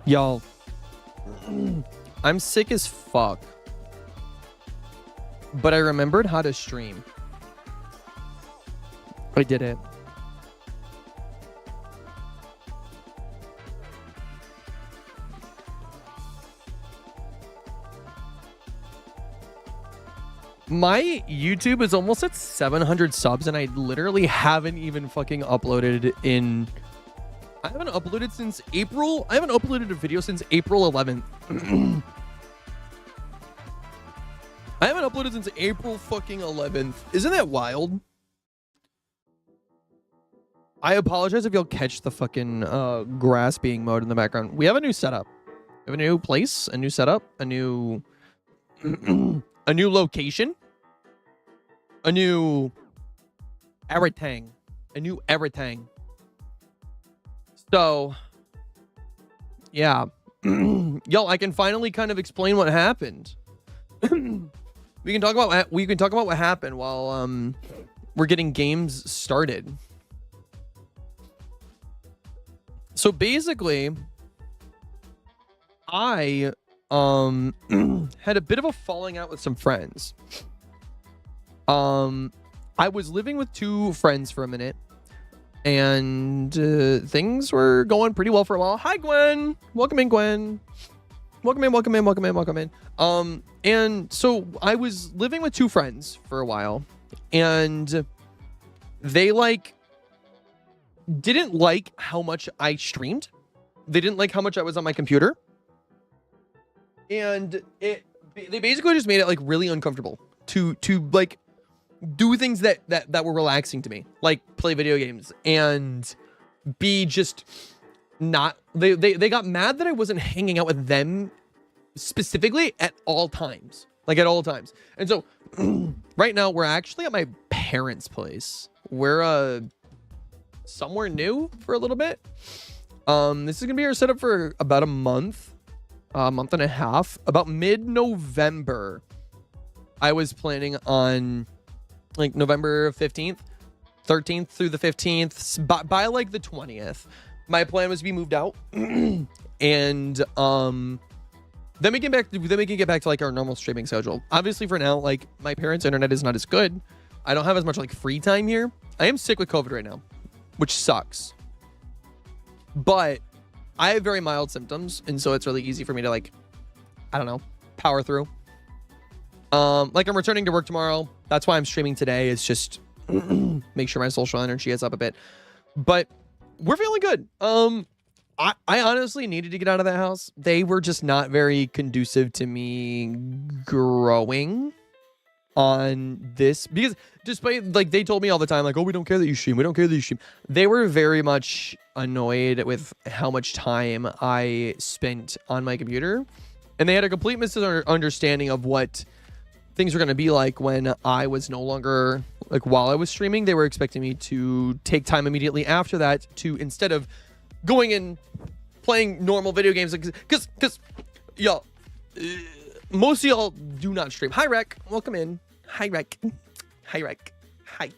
Y'all, I'm sick as fuck. But I remembered how to stream. I did it. My YouTube is almost at 700 subs, and I literally haven't even fucking uploaded in... I haven't uploaded since April. I haven't uploaded a video since April 11th. I haven't uploaded since April fucking 11th. Isn't that wild? I apologize if y'all catch the fucking grass being mowed in the background. We have a new setup. We have a new place, a new setup, a new... a new location, a new everything, So, yeah, y'all, I can finally kind of explain what happened. we can talk about what happened while we're getting games started. So basically, I had a bit of a falling out with some friends. I was living with two friends for a minute, and things were going pretty well for a while. Hi, Gwen. Welcome in, Gwen. Welcome in. And so I was living with two friends for a while, and they didn't like how much I streamed. They didn't like how much I was on my computer. And they basically just made it really uncomfortable to do things that were relaxing to me, like play video games, and be just not... They got mad that I wasn't hanging out with them specifically at all times. And so right now we're actually at my parents' place. We're somewhere new for a little bit. This is gonna be our setup for about a month and a half. About mid-November, I was planning on November 15th, 13th through the 15th. By the 20th, my plan was to be moved out, and then we can get back to our normal streaming schedule. Obviously, for now, my parents' internet is not as good. I don't have as much free time here. I am sick with COVID right now, which sucks. But I have very mild symptoms, and so it's really easy for me to I don't know, power through. I'm returning to work tomorrow. That's why I'm streaming today. It's just make sure my social energy is up a bit. But we're feeling good. I honestly needed to get out of that house. They were just not very conducive to me growing on this, because despite they told me all the time, oh, we don't care that you stream, they were very much annoyed with how much time I spent on my computer, and they had a complete misunderstanding of what things were going to be like when I was no longer while I was streaming. They were expecting me to take time immediately after that to, instead of going and playing normal video games, because y'all, most of y'all do not stream. Hi, Rec. Welcome in. Hi, Rec. Hi, Rec. Hi.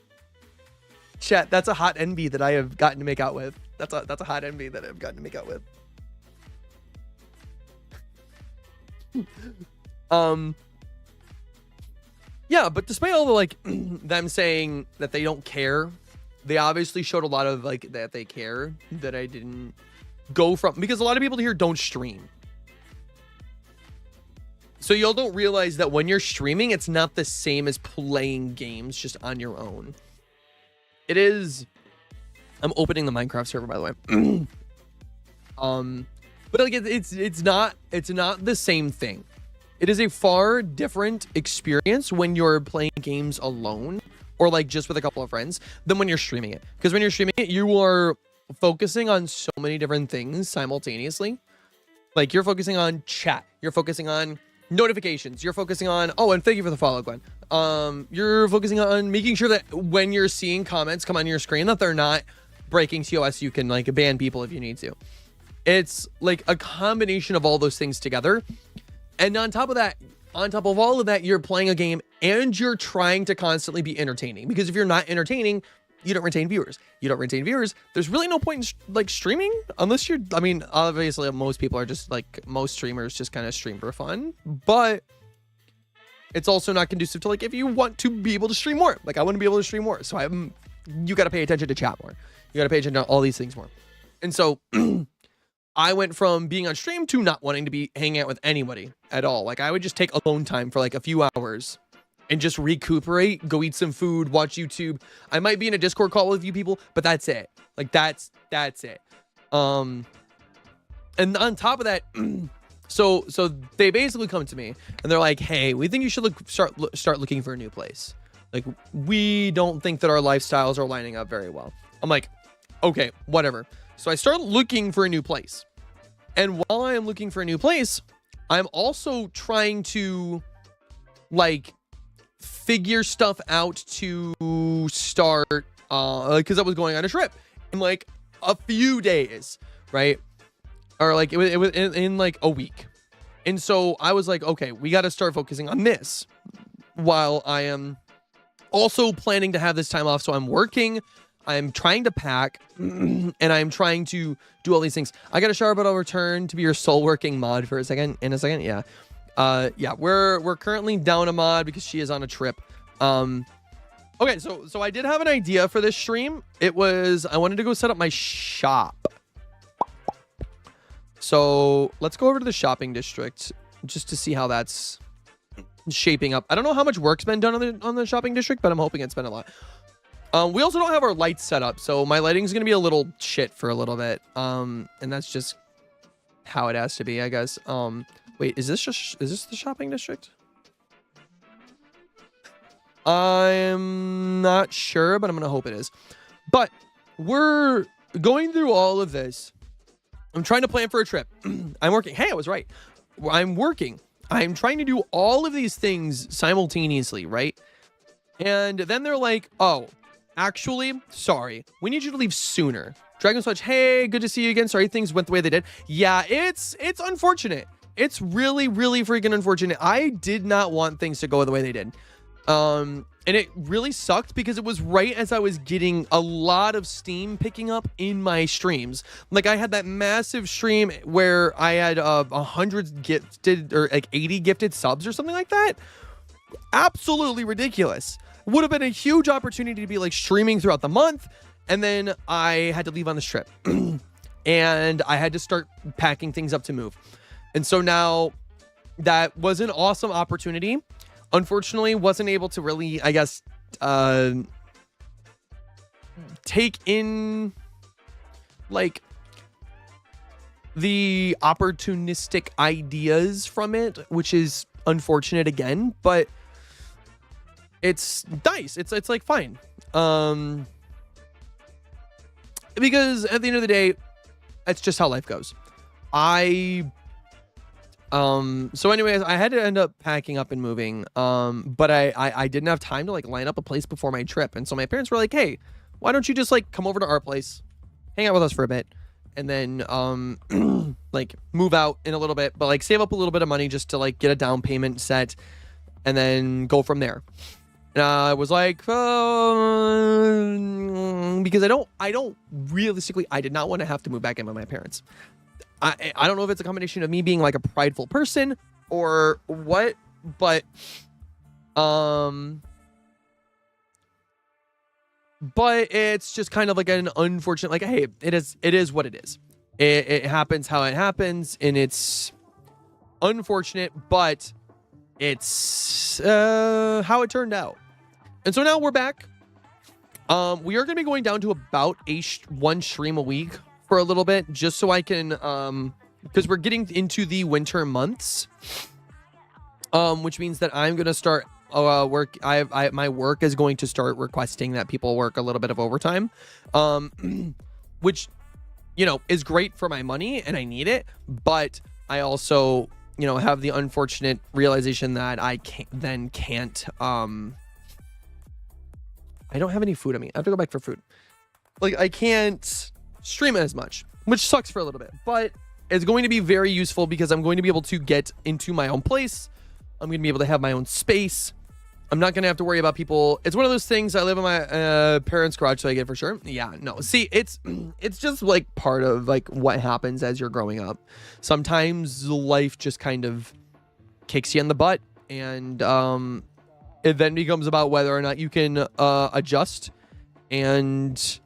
Chat, that's a hot NB that I have gotten to make out with. That's a hot NB that I've gotten to make out with. Yeah, but despite all the them saying that they don't care, they obviously showed a lot of that they care, that I didn't go from, because a lot of people here don't stream. So y'all don't realize that when you're streaming, it's not the same as playing games just on your own. It is. I'm opening the Minecraft server, by the way. But it's not the same thing. It is a far different experience when you're playing games alone, or just with a couple of friends, than when you're streaming it. Because when you're streaming it, you are focusing on so many different things simultaneously. You're focusing on chat, you're focusing on notifications, you're focusing on, oh, and thank you for the follow, Gwen. You're focusing on making sure that when you're seeing comments come on your screen, that they're not breaking TOS. You can ban people if you need to. It's a combination of all those things together. And on top of all of that, you're playing a game and you're trying to constantly be entertaining, because if you're not entertaining, you don't retain viewers. You don't retain viewers. There's really no point in like streaming unless you're, I mean, obviously most people are just like, most streamers just kind of stream for fun, but it's also not conducive to like, if you want to be able to stream more, like I want to be able to stream more. So you got to pay attention to chat more. You got to pay attention to all these things more. And so I went from being on stream to not wanting to be hanging out with anybody at all. Like I would just take alone time for like a few hours and just recuperate, go eat some food, watch YouTube. I might be in a Discord call with a few people, but that's it. Like that's it. And on top of that, so they basically come to me and they're like, "Hey, we think you should start looking for a new place. Like we don't think that our lifestyles are lining up very well." I'm like, "Okay, whatever." So I start looking for a new place. And while I am looking for a new place, I'm also trying to like figure stuff out to start because I was going on a trip in like a few days, right? Or like it was in like a week. And so I was like, okay, we got to start focusing on this while I am also planning to have this time off. So I'm working, I'm trying to pack, and I'm trying to do all these things. I got a shower, but I'll return to be your soul working mod for a second. In a second, yeah. Yeah, we're currently down a mod because she is on a trip. Okay, so I did have an idea for this stream. It was I wanted to go set up my shop. So let's go over to the shopping district just to see how that's shaping up. I don't know how much work's been done on the shopping district, but I'm hoping it's been a lot. We also don't have our lights set up, so my lighting's gonna be a little shit for a little bit. And that's just how it has to be, I guess. Wait, is this the shopping district? I'm not sure, but I'm gonna hope it is. But we're going through all of this. I'm trying to plan for a trip. I'm working. Hey, I was right. I'm working. I'm trying to do all of these things simultaneously, right? And then they're like, "Oh, actually, sorry. We need you to leave sooner." Dragon Sludge, hey, good to see you again. Sorry things went the way they did. Yeah, it's unfortunate. It's really, really freaking unfortunate. I did not want things to go the way they did. And it really sucked because it was right as I was getting a lot of steam picking up in my streams. Like I had that massive stream where I had 100 gifted or like 80 gifted subs or something like that. Absolutely ridiculous. Would have been a huge opportunity to be like streaming throughout the month. And then I had to leave on this trip and I had to start packing things up to move. And so now that was an awesome opportunity. Unfortunately, wasn't able to really, I guess, take in like the opportunistic ideas from it, which is unfortunate again, but it's nice. It's like fine. Because at the end of the day, that's just how life goes. So anyways, I had to end up packing up and moving. But I didn't have time to like line up a place before my trip. And so my parents were like, "Hey, why don't you just like come over to our place, hang out with us for a bit, and then like move out in a little bit, but like save up a little bit of money just to like get a down payment set and then go from there." And I was like, because I don't realistically, I did not want to have to move back in with my parents. I don't know if it's a combination of me being like a prideful person or what, but it's just kind of like an unfortunate, like, hey, it is what it is. It happens how it happens, and it's unfortunate, but it's how it turned out. And so now we're back. We are going to be going down to about one stream a week for a little bit, just so I can, because we're getting into the winter months, which means that I'm going to start work. My work is going to start requesting that people work a little bit of overtime, which, you know, is great for my money and I need it. But I also, you know, have the unfortunate realization that I can't, I don't have any food on me. I have to go back for food. Like, I can't stream as much, which sucks for a little bit, but it's going to be very useful because I'm going to be able to get into my own place. I'm going to be able to have my own space. I'm not gonna have to worry about people. It's one of those things. I live in my parents' garage, so I get for sure. Yeah, no. See, it's just like part of like what happens as you're growing up. Sometimes life just kind of kicks you in the butt, and it then becomes about whether or not you can adjust and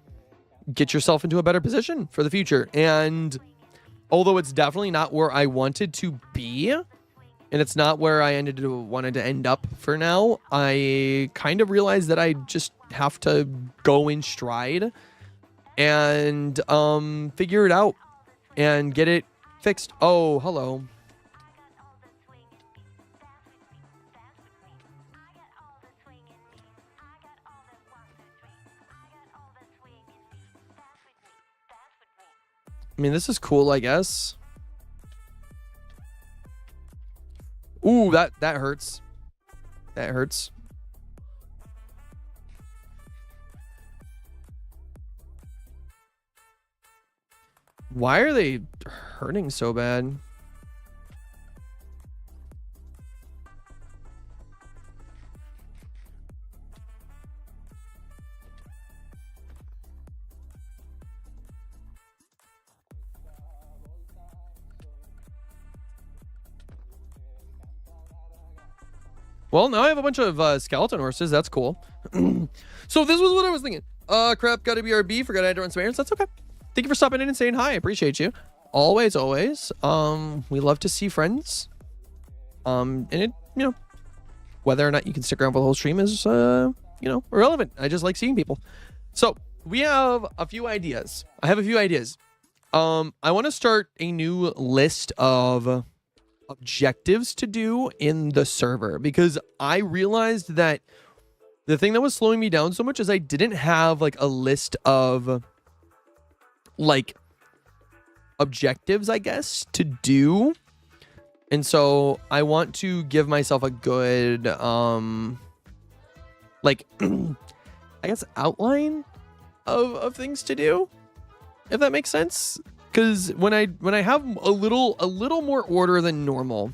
get yourself into a better position for the future. And although it's definitely not where I wanted to be, and it's not where I wanted to end up for now, I kind of realized that I just have to go in stride and figure it out and get it fixed. Oh, hello. I mean, this is cool, I guess. Ooh, that hurts. That hurts. Why are they hurting so bad? Well, now I have a bunch of skeleton horses. That's cool. So this was what I was thinking. Crap, gotta be RB. Forgot I had to run some errands. That's okay. Thank you for stopping in and saying hi. I appreciate you. Always, always. We love to see friends. And it, you know, whether or not you can stick around for the whole stream is, you know, irrelevant. I just like seeing people. So we have a few ideas. I have a few ideas. I want to start a new list of objectives to do in the server, because I realized that the thing that was slowing me down so much is I didn't have like a list of like objectives, I guess, to do. And so I want to give myself a good like I guess outline of things to do, if that makes sense. Because when I have a little more order than normal,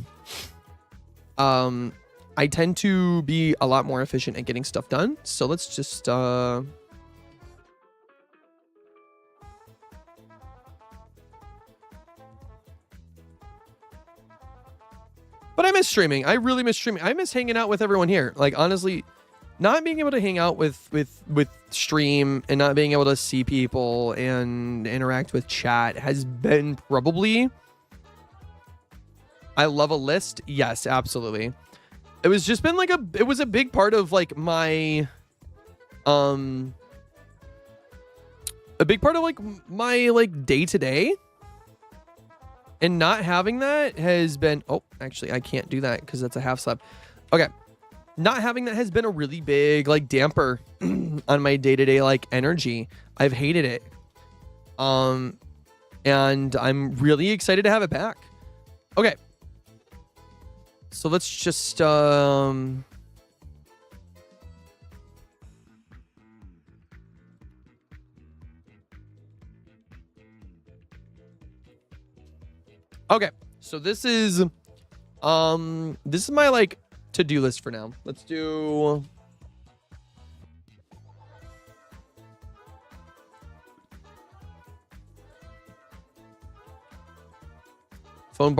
I tend to be a lot more efficient at getting stuff done. So let's just but I miss streaming. I really miss streaming. I miss hanging out with everyone here. Like, honestly, not being able to hang out with stream and not being able to see people and interact with chat has been probably... I love a list. Yes, absolutely. It was just been like it was a big part of like my a big part of like my like day to day. And not having that has been... Oh, actually, I can't do that because that's a half slab. Okay. Not having that has been a really big, like, damper on my day-to-day, like, energy. I've hated it. And I'm really excited to have it back. Okay. So let's just, okay, so this is my like to-do list for now. Let's do farm.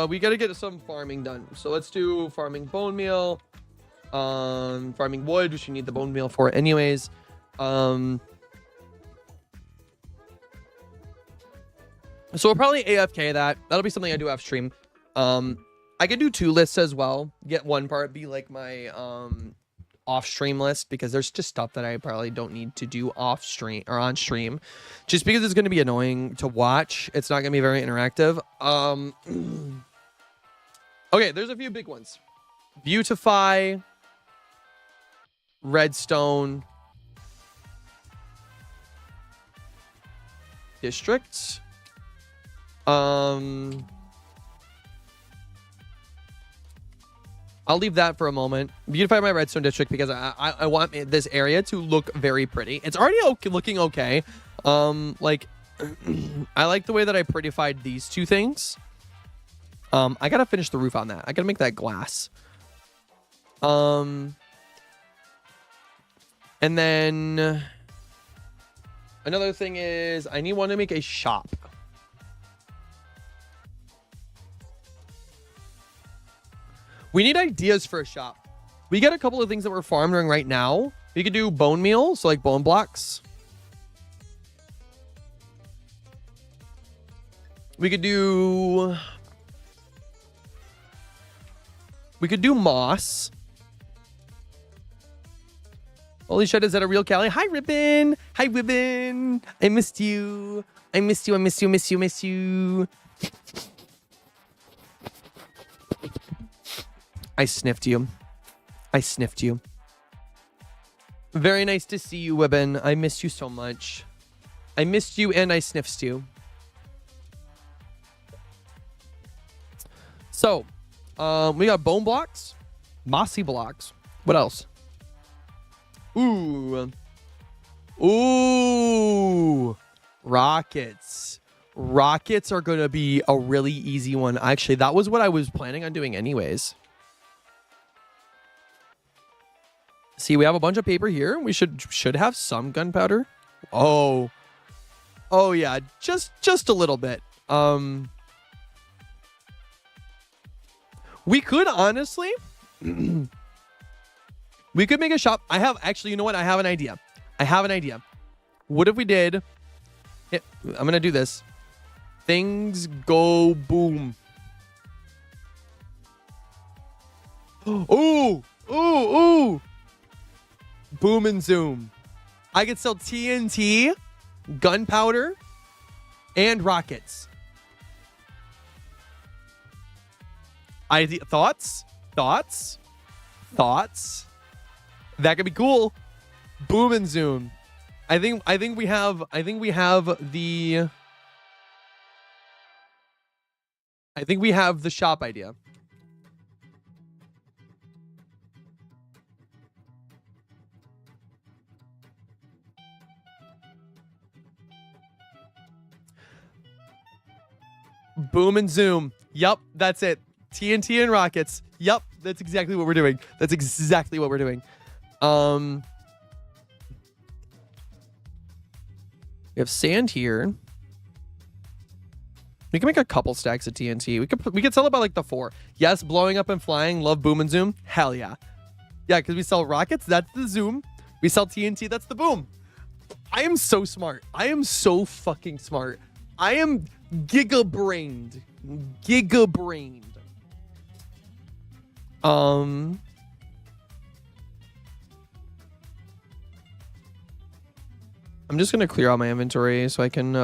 We got to get some farming done. So let's do farming bone meal, farming wood, which you need the bone meal for anyways. So we'll probably AFK that. That'll be something I do off stream. I could do 2 lists as well. Get one part be like my off stream list, because there's just stuff that I probably don't need to do off stream or on stream, just because it's going to be annoying to watch. It's not going to be very interactive. Okay, there's a few big ones. Beautify, redstone, district. I'll leave that for a moment. Beautify my redstone district because I want this area to look very pretty. It's already looking okay. Like, I like the way that I prettified these 2 things. I gotta finish the roof on that. I gotta make that glass. And then another thing is I want to make a shop. We need ideas for a shop. We got a couple of things that we're farming right now. We could do bone meal, so like bone blocks. We could do moss. Holy shit, is that a real Callie? Hi, Ribbon. Hi, Ribbon. I missed you. I missed you. I miss you. Miss you. Miss you. I sniffed you. I sniffed you. Very nice to see you, Ribbon. I missed you so much. I missed you and I sniffed you. So, we got bone blocks, mossy blocks. What else? Ooh. Rockets. Rockets are going to be a really easy one. Actually, that was what I was planning on doing anyways. See, we have a bunch of paper here. We should have some gunpowder. Oh yeah, just a little bit. We could honestly, we could make a shop. Actually, you know what? I have an idea. What if we did, I'm going to do this. Things go boom. Ooh. Boom and zoom. I could sell TNT, gunpowder, and rockets. Thoughts? That could be cool. Boom and zoom. I think we have the shop idea. Boom and zoom. Yup, that's it. TNT and rockets. Yup, that's exactly what we're doing. We have sand here. We can make a couple stacks of TNT. We could sell it by like the 4. Yes, blowing up and flying. Love boom and zoom. Hell yeah. Yeah, because we sell rockets. That's the zoom. We sell TNT. That's the boom. I am so smart. I am so fucking smart. I am giga-brained. I'm just gonna clear out my inventory so I can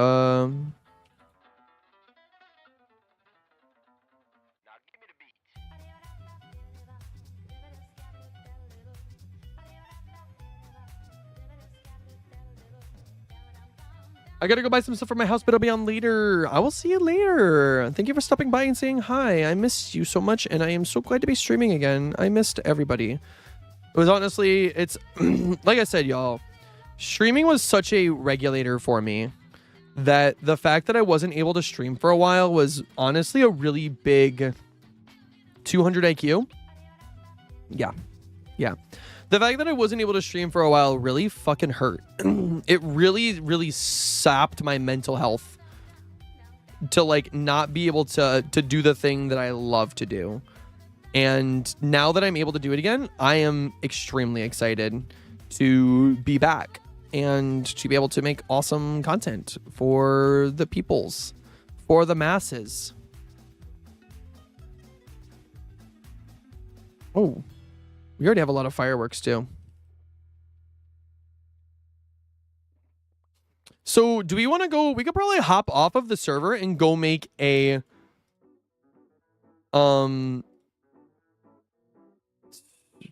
I gotta go buy some stuff for my house, but I'll be on later. I will see you later. Thank you for stopping by and saying hi. I missed you so much, and I am so glad to be streaming again. I missed everybody. It was honestly, it's like I said, y'all, streaming was such a regulator for me that the fact that I wasn't able to stream for a while was honestly a really big 200 IQ. Yeah. The fact that I wasn't able to stream for a while really fucking hurt. It really sapped my mental health to like not be able to do the thing that I love to do. And now that I'm able to do it again, I am extremely excited to be back and to be able to make awesome content for the peoples, for the masses. Oh. We already have a lot of fireworks too. So do we want to go? We could probably hop off of the server and go make a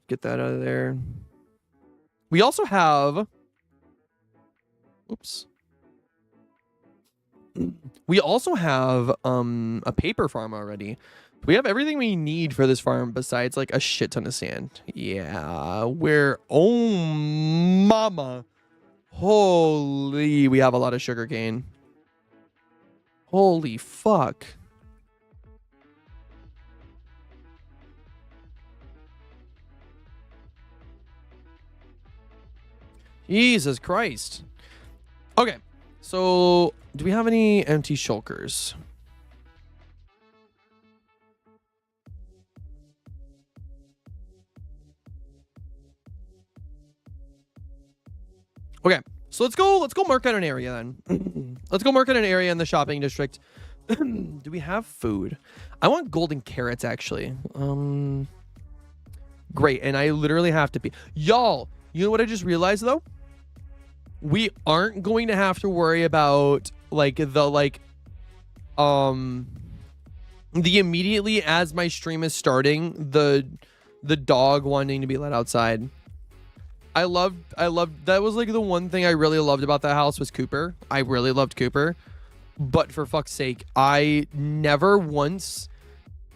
get that out of there. We also have we also have a paper farm already. We have everything we need for this farm besides like a shit ton of sand. Yeah, oh mama. Holy, we have a lot of sugarcane. Holy fuck. Jesus Christ. Okay, so do we have any empty shulkers? Okay, so let's go mark out an area then. Let's go mark out an area in the shopping district. Do we have food? I want golden carrots actually. Great, and I literally have to be y'all. You know what I just realized though? We aren't going to have to worry about the immediately as my stream is starting, the dog wanting to be let outside. I loved that was like the one thing I really loved about that house was Cooper. I really loved Cooper. But for fuck's sake, I never once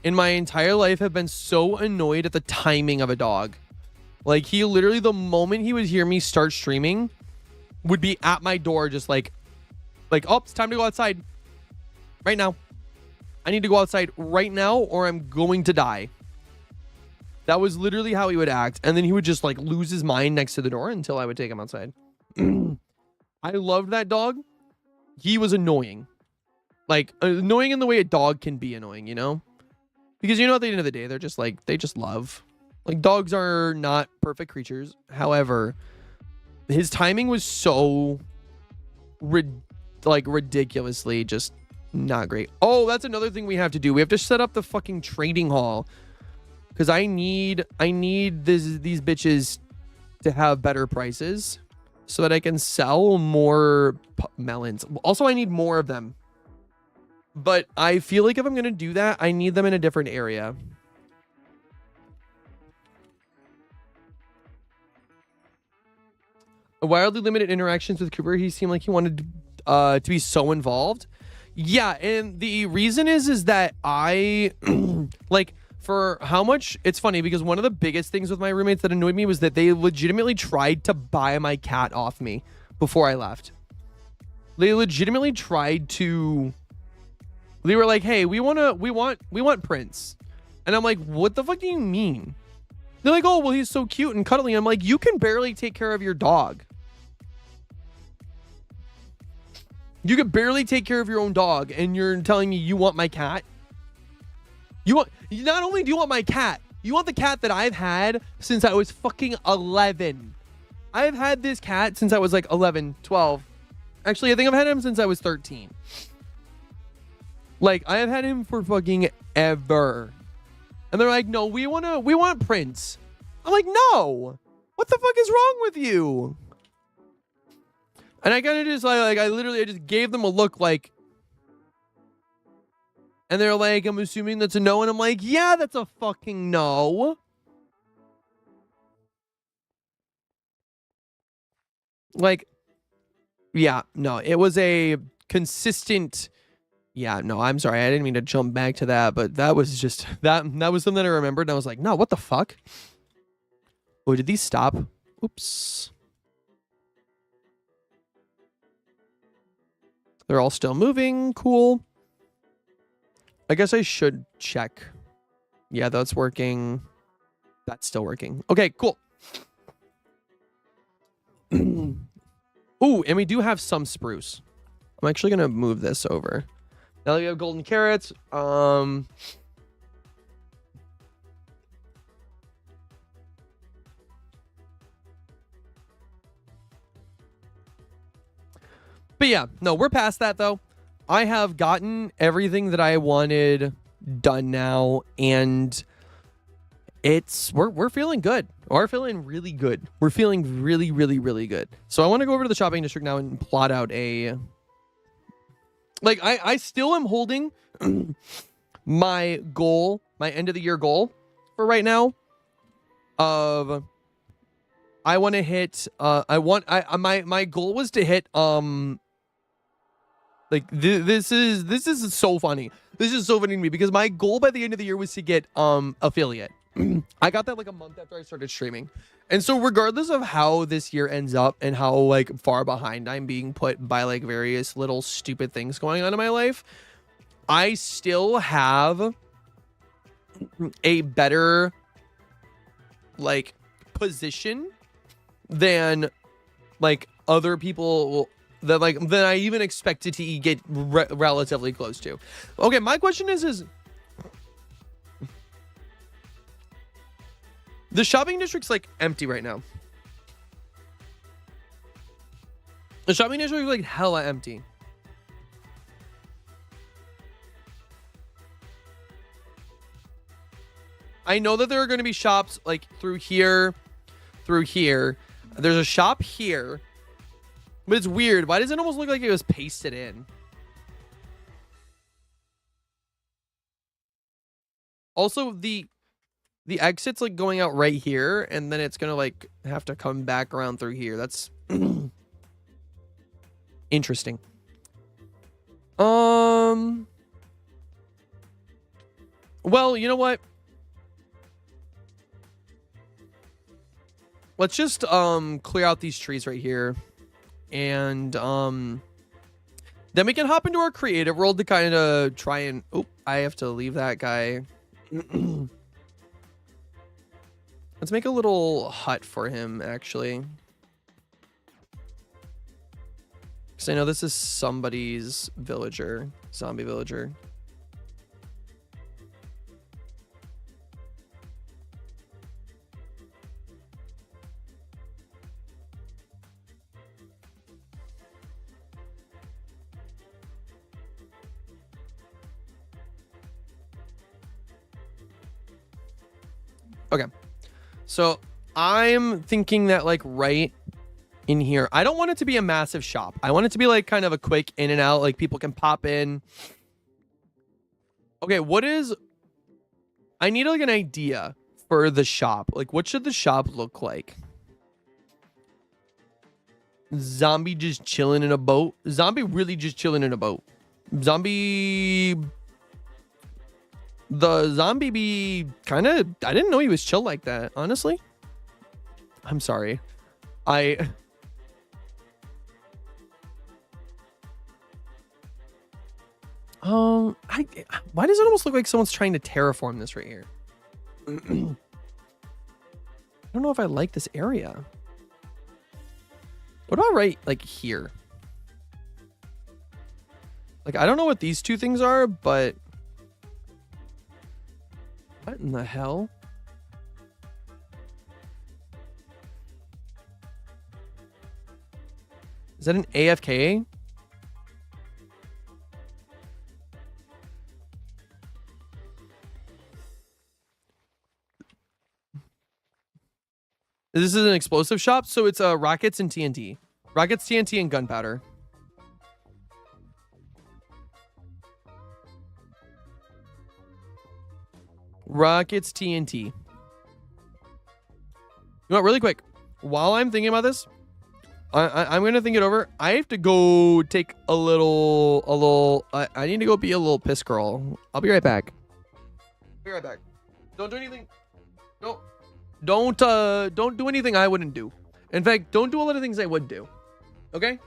in my entire life have been so annoyed at the timing of a dog. Like, he literally, the moment he would hear me start streaming, would be at my door just like, oh, it's time to go outside right now. I need to go outside right now or I'm going to die. That was literally how he would act. And then he would just like lose his mind next to the door until I would take him outside. I loved that dog. He was annoying. Like, annoying in the way a dog can be annoying, you know? Because, you know, at the end of the day, they're just like, they just love. Like, dogs are not perfect creatures. However, his timing was so ridiculously just not great. Oh, that's another thing we have to do. We have to set up the fucking trading hall. Because I need these bitches to have better prices so that I can sell more melons. Also, I need more of them. But I feel like if I'm going to do that, I need them in a different area. Wildly limited interactions with Cooper. He seemed like he wanted to be so involved. Yeah, and the reason is that I like for how much it's funny because one of the biggest things with my roommates that annoyed me was that they legitimately tried to buy my cat off me before I left. They legitimately tried to. They were like, "Hey, we want Prince," and I'm like, "What the fuck do you mean?" They're like, "Oh, well, he's so cute and cuddly." I'm like, "You can barely take care of your dog. You could barely take care of your own dog, and you're telling me you want my cat? Not only do you want my cat, you want the cat that I've had since I was fucking 11. I've had this cat since I was like 11, 12. Actually, I think I've had him since I was 13. Like, I have had him for fucking ever. And they're like, "No, we want Prince." I'm like, "No. What the fuck is wrong with you?" And I kind of just I just gave them a look like, and they're like, "I'm assuming that's a no." And I'm like, "Yeah, that's a fucking no." Like, yeah, no, it was a consistent. Yeah, no, I'm sorry. I didn't mean to jump back to that, but that was just that was something I remembered. And I was like, "No, what the fuck?" Oh, did these stop? Oops. They're all still moving. Cool. I guess I should check. Yeah, that's working. That's still working. Okay, cool. Ooh, and we do have some spruce. I'm actually going to move this over. Now that we have golden carrots. But yeah, no, we're past that though. I have gotten everything that I wanted done now, and we're feeling good. We're feeling really good. We're feeling really, really, really good. So I want to go over to the shopping district now and plot out a. Like, I still am holding my goal, my end of the year goal for right now of I want to hit my goal was to hit like this is so funny. This is so funny to me because my goal by the end of the year was to get affiliate. I got that like a month after I started streaming. And so regardless of how this year ends up and how like far behind I'm being put by like various little stupid things going on in my life, I still have a better like position than like other people that like than I even expected to get relatively close to. Okay, my question is the shopping district's like empty right now. The shopping district is like hella empty. I know that there are going to be shops like through here. There's a shop here. But it's weird. Why does it almost look like it was pasted in? Also, the exit's like going out right here, and then it's gonna like have to come back around through here. That's interesting. Well, you know what? Let's just clear out these trees right here. And then we can hop into our creative world to kind of try and I have to leave that guy. Let's make a little hut for him, actually. Because I know this is somebody's villager, zombie villager. Okay. So I'm thinking that like right in here, I don't want it to be a massive shop. I want it to be like kind of a quick in and out, like people can pop in. Okay, I need like an idea for the shop. Like what should the shop look like? Zombie just chilling in a boat. Zombie really just chilling in a boat. The zombie be kind of, I didn't know he was chill like that, honestly. I'm sorry. Why does it almost look like someone's trying to terraform this right here? I don't know if I like this area. What about right like here? Like, I don't know what these two things are, but what in the hell? Is that an AFK? This is an explosive shop, so it's rockets and TNT. Rockets, TNT, and gunpowder. Rockets, TNT. You know what, really quick, while I'm thinking about this, I'm gonna think it over. I have to go take a little. I need to go be a little piss girl. I'll be right back. Be right back. Don't do anything. Don't do anything I wouldn't do. In fact, don't do a lot of things I would do. Okay.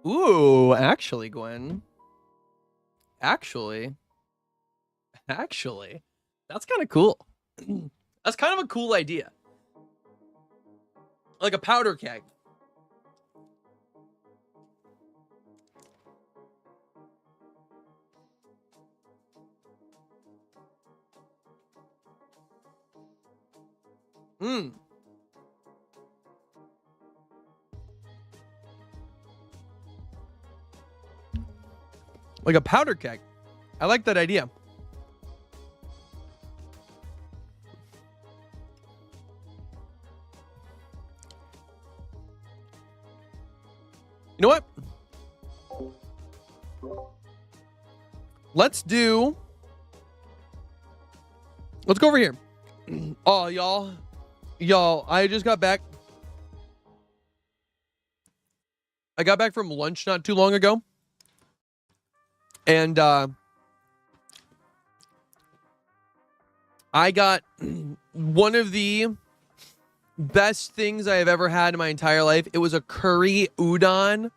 Ooh, actually, Gwen. Actually, that's kind of cool. That's kind of a cool idea. Like a powder keg. Like a powder keg. I like that idea. You know what? Let's go over here. Oh, y'all, I just got back. I got back from lunch not too long ago. And I got one of the best things I have ever had in my entire life. It was a curry udon.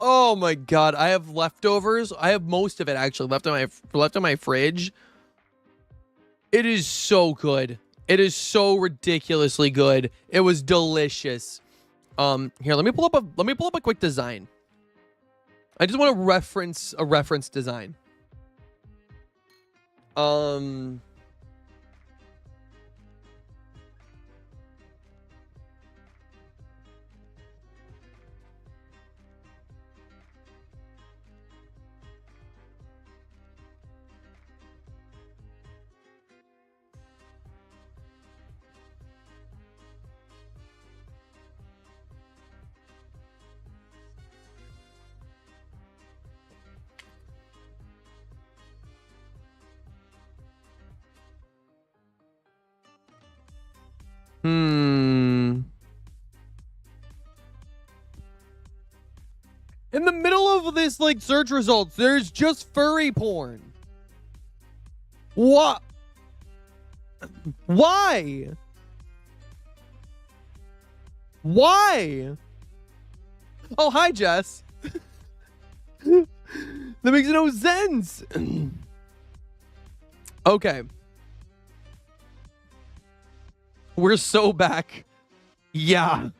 Oh my god, I have leftovers. I have most of it actually left in my fridge. It is so good. It is so ridiculously good. It was delicious. Here, let me pull up a quick design. I just want to reference a reference design. In the middle of this, like, search results, there's just furry porn. What? Why? Why? Oh, hi, Jess. That makes no sense. Okay. We're so back. Yeah,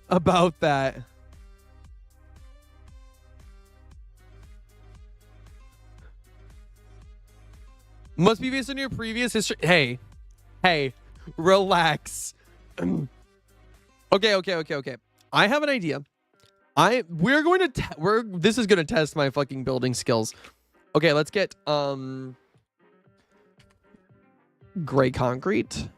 about that. Must be based on your previous history. Hey, relax. Okay. I have an idea. This is going to test my fucking building skills. Okay, let's get gray concrete.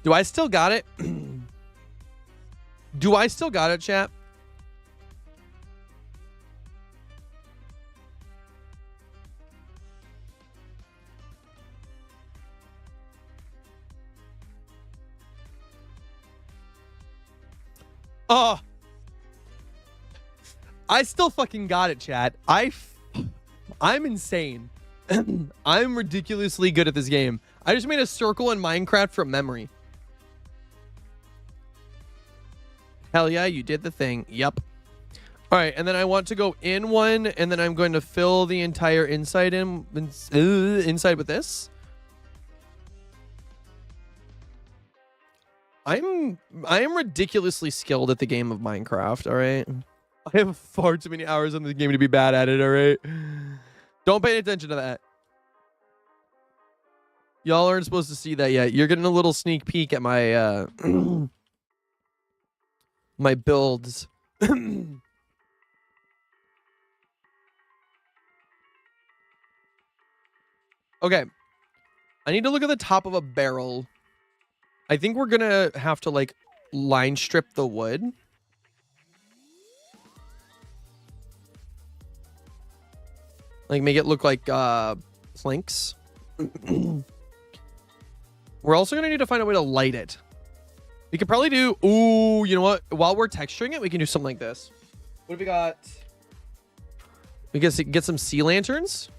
Do I still got it? Do I still got it, chat? Oh. I still fucking got it, chat. I'm insane. I'm ridiculously good at this game. I just made a circle in Minecraft from memory. Hell yeah, you did the thing. Yep. All right, and then I want to go in one, and then I'm going to fill the entire inside inside with this. I am ridiculously skilled at the game of Minecraft, all right? I have far too many hours on the game to be bad at it, all right? Don't pay attention to that. Y'all aren't supposed to see that yet. You're getting a little sneak peek at my my builds. Okay. I need to look at the top of a barrel. I think we're gonna have to, like, line strip the wood. Like make it look like planks. We're also gonna need to find a way to light it. We could probably do, ooh, you know what? While we're texturing it, we can do something like this. What have we got? We guess get some sea lanterns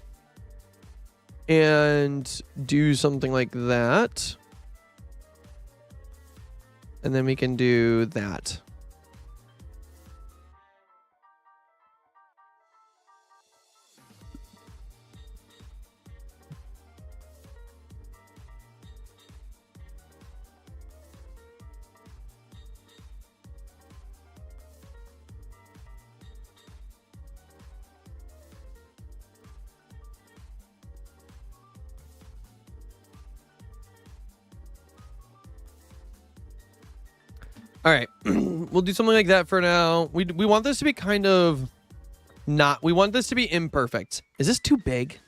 and do something like that. And then we can do that. All right, we'll do something like that for now. We want this to be kind of not, we want this to be imperfect. Is this too big?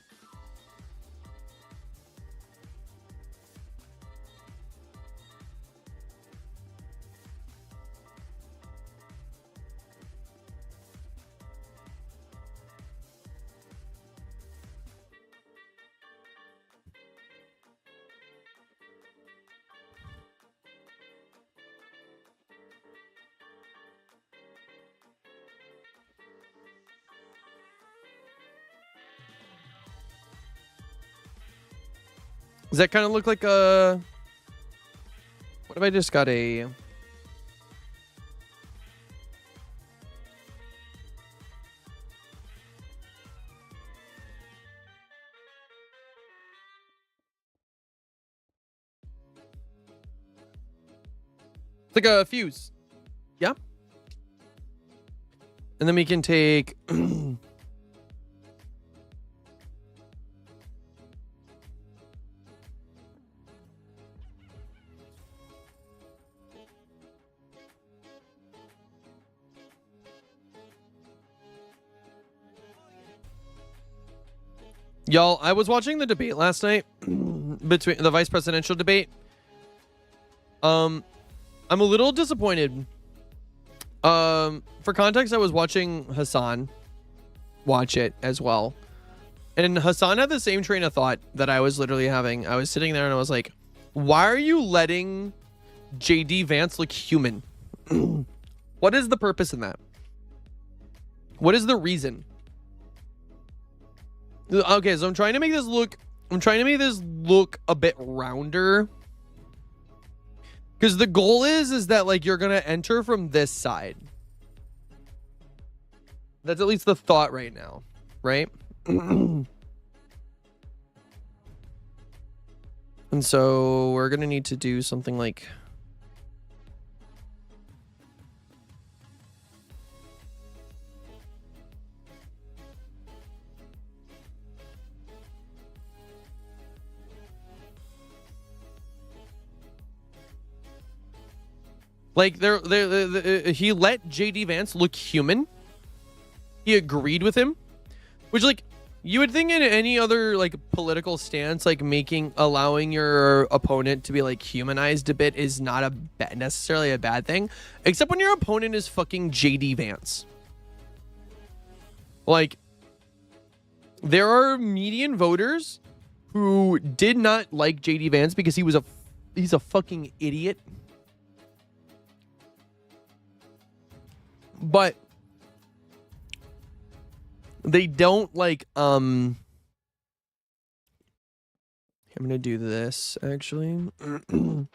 Does that kind of look like a... What if I just got a... It's like a fuse. Yeah. And then we can take... Y'all, I was watching the debate last night between the vice presidential debate. I'm a little disappointed. For context, I was watching Hassan watch it as well. And Hassan had the same train of thought that I was literally having. I was sitting there and I was like, why are you letting JD Vance look human? What is the purpose in that? What is the reason? Okay, so I'm trying to make this look a bit rounder. Because the goal is that like you're gonna enter from this side. That's at least the thought right now, right? And so we're gonna need to do something like he let JD Vance look human. He agreed with him, which like you would think in any other like political stance, like allowing your opponent to be like humanized a bit is not necessarily a bad thing, except when your opponent is fucking JD Vance. Like there are median voters who did not like JD Vance because he's a fucking idiot. But they don't like I'm gonna do this actually. I don't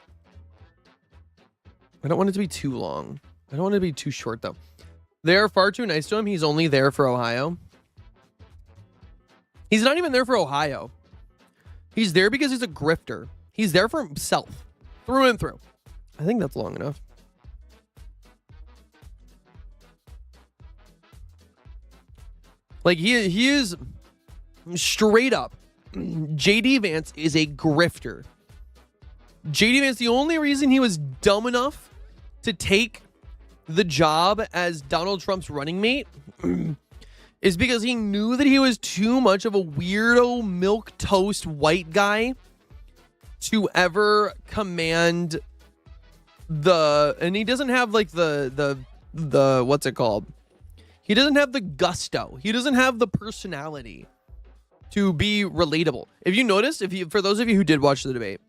want it to be too long. I don't want it to be too short though. They're far too nice to him. He's only there for Ohio. He's not even there for Ohio. He's there because he's a grifter. He's there for himself through and through. I think that's long enough. Like he is straight up. JD Vance is a grifter. JD Vance, the only reason he was dumb enough to take the job as Donald Trump's running mate is because he knew that he was too much of a weirdo milquetoast white guy to ever command and he doesn't have like the what's it called? He doesn't have the gusto. He doesn't have the personality to be relatable. If you noticed, for those of you who did watch the debate,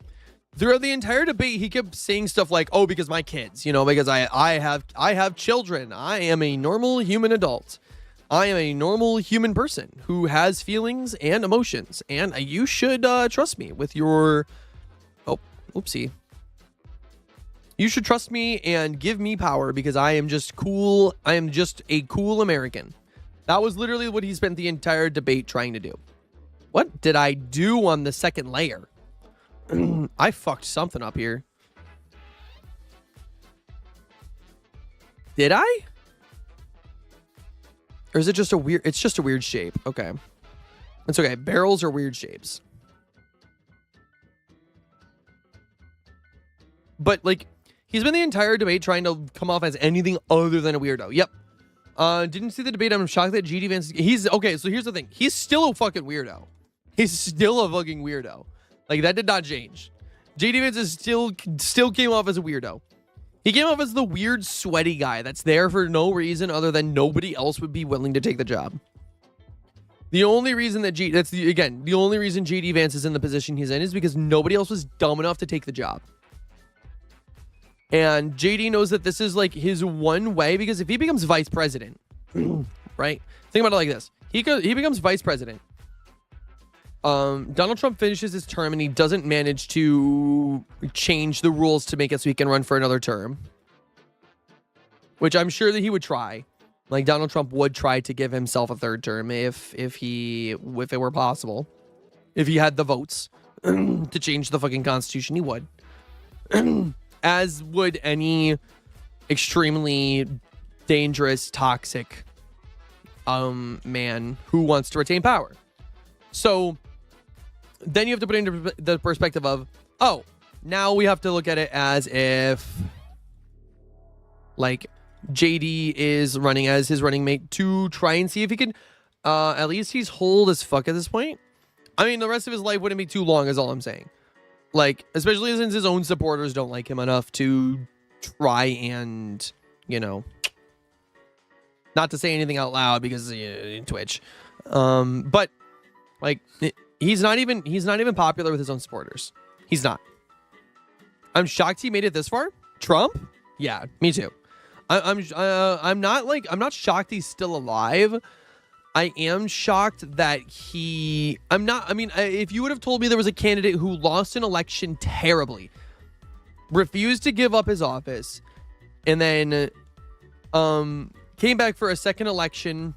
throughout the entire debate, he kept saying stuff like, "Oh, because my kids, because I have children. I am a normal human adult. I am a normal human person who has feelings and emotions, and you should trust me with your." Oh, oopsie. You should trust me and give me power because I am just cool. I am just a cool American. That was literally what he spent the entire debate trying to do. What did I do on the second layer? I fucked something up here. Did I? Or is it just a weird... It's just a weird shape. Okay. It's okay. Barrels are weird shapes. But, like, he's been the entire debate trying to come off as anything other than a weirdo. Yep. Didn't see the debate. I'm shocked that GD Vance... He's... Okay, so here's the thing. He's still a fucking weirdo. He's still a fucking weirdo. Like, that did not change. JD Vance is still came off as a weirdo. He came off as the weird, sweaty guy that's there for no reason other than nobody else would be willing to take the job. The only reason that the only reason JD Vance is in the position he's in is because nobody else was dumb enough to take the job. And JD knows that this is like his one way, because if he becomes vice president, right? Think about it like this. He becomes vice president. Donald Trump finishes his term and he doesn't manage to change the rules to make it so he can run for another term, which I'm sure that he would try. Like, Donald Trump would try to give himself a third term if it were possible. If he had the votes to change the fucking Constitution, he would. As would any extremely dangerous, toxic man who wants to retain power. So then you have to put it into the perspective of, oh, now we have to look at it as if, like, JD is running as his running mate to try and see if he can, at least he's old as fuck at this point. I mean, the rest of his life wouldn't be too long is all I'm saying. Like, especially since his own supporters don't like him enough to try and, not to say anything out loud because Twitch. But like, he's not even popular with his own supporters. He's not. I'm shocked he made it this far. Trump? Yeah, me too. I'm not shocked he's still alive. I am shocked that if you would have told me there was a candidate who lost an election terribly, refused to give up his office, and then came back for a second election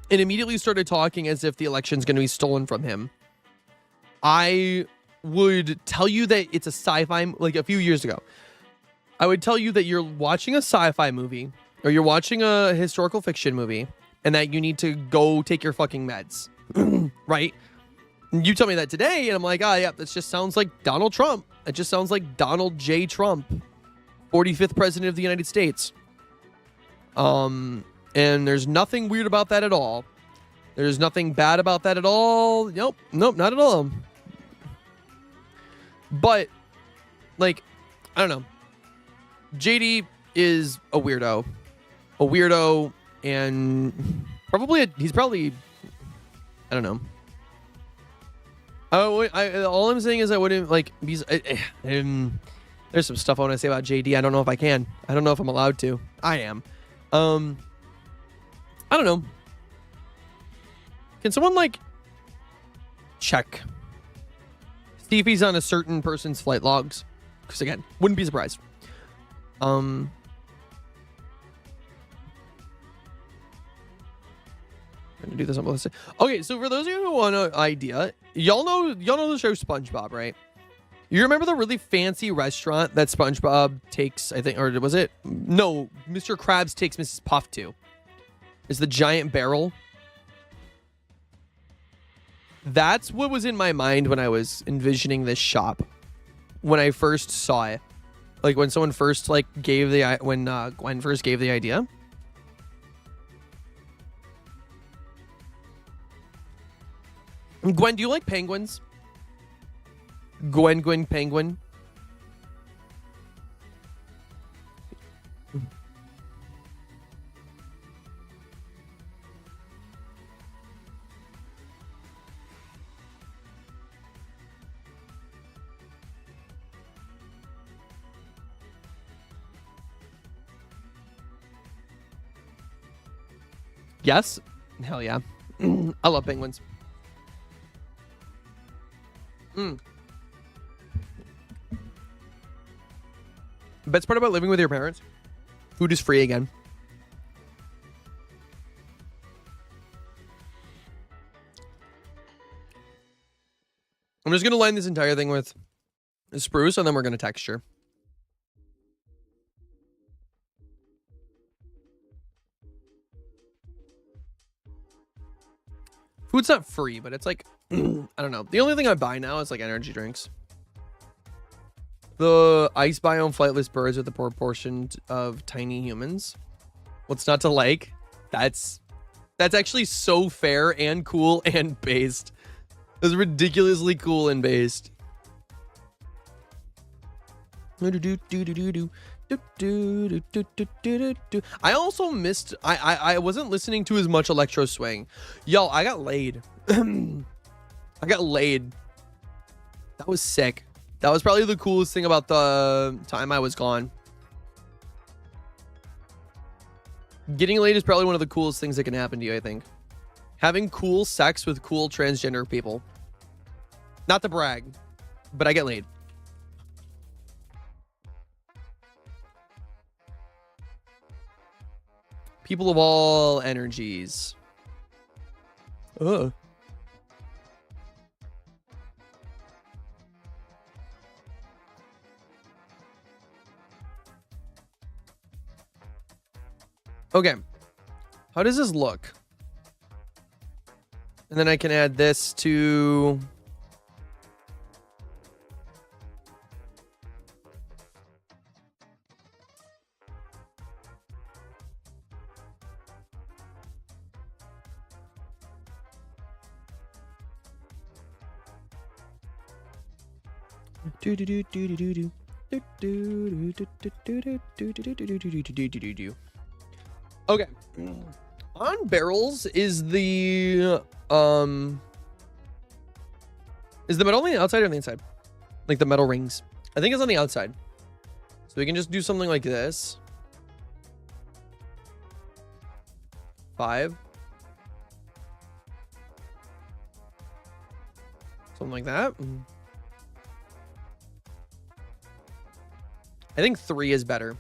and immediately started talking as if the election's going to be stolen from him, I would tell you that it's a sci-fi, like a few years ago. I would tell you that you're watching a sci-fi movie or you're watching a historical fiction movie and that you need to go take your fucking meds, right? You tell me that today and I'm like, yeah, this just sounds like Donald Trump. It just sounds like Donald J. Trump, 45th president of the United States. And there's nothing weird about that at all. There's nothing bad about that at all. Nope, not at all. But, like, I don't know. JD is a weirdo. And he's probably, I don't know. All I'm saying is I wouldn't, like, there's some stuff I want to say about JD. I don't know if I can. I don't know if I'm allowed to. I am. I don't know. Can someone, like, check? See if he's on a certain person's flight logs. Because, again, wouldn't be surprised. I'm gonna do this on both sides. Okay, so for those of you who want an idea, y'all know the show SpongeBob, right? You remember the really fancy restaurant that SpongeBob takes, I think, or was it? No, Mr. Krabs takes Mrs. Puff to. It's the giant barrel. That's what was in my mind when I was envisioning this shop. When I first saw it. Like, when someone first, like, when Gwen first gave the idea. Gwen, do you like penguins? Gwen, penguin. Yes. Hell yeah. I love penguins. Best part about living with your parents, food is free again. I'm just going to line this entire thing with spruce, and then we're going to texture. Food's not free, but it's like, I don't know. The only thing I buy now is like energy drinks. The ice biome flightless birds with the proportion of tiny humans. What's not to like? That's actually so fair and cool and based. It's ridiculously cool and based. I also missed. I wasn't listening to as much electro swing. Yo, I got laid. I got laid. That was sick. That was probably the coolest thing about the time I was gone. Getting laid is probably one of the coolest things that can happen to you, I think. Having cool sex with cool transgender people. Not to brag, but I get laid. People of all energies. Ugh. Okay. How does this look? And then I can add this to... Okay. On barrels is the metal on the outside or on the inside? Like the metal rings. I think it's on the outside. So we can just do something like this. 5. Something like that. I think 3 is better.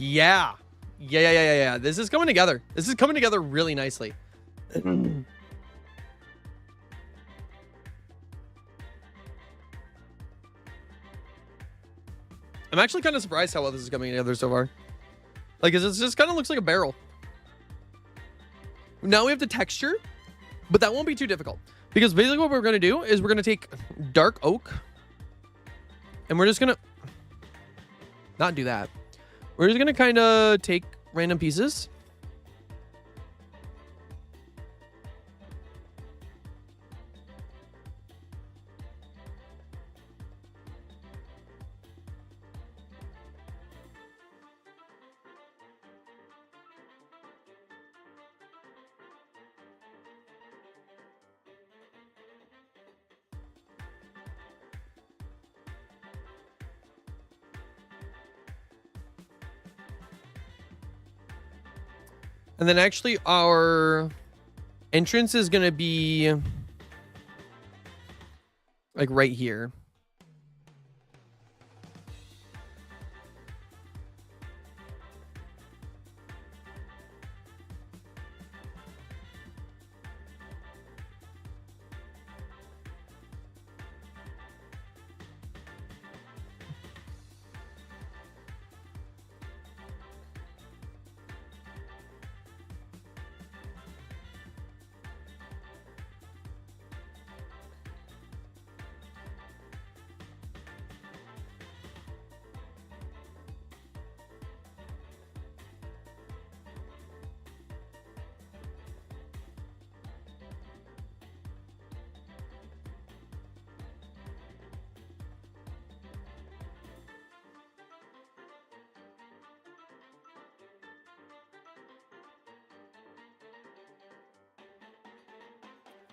Yeah. This is coming together. This is coming together really nicely. I'm actually kind of surprised how well this is coming together so far. Like, it just kind of looks like a barrel. Now we have the texture, but that won't be too difficult. Because basically what we're going to do is we're going to take dark oak, and we're just going to not do that. We're just going to kind of take random pieces. And then actually our entrance is going to be like right here.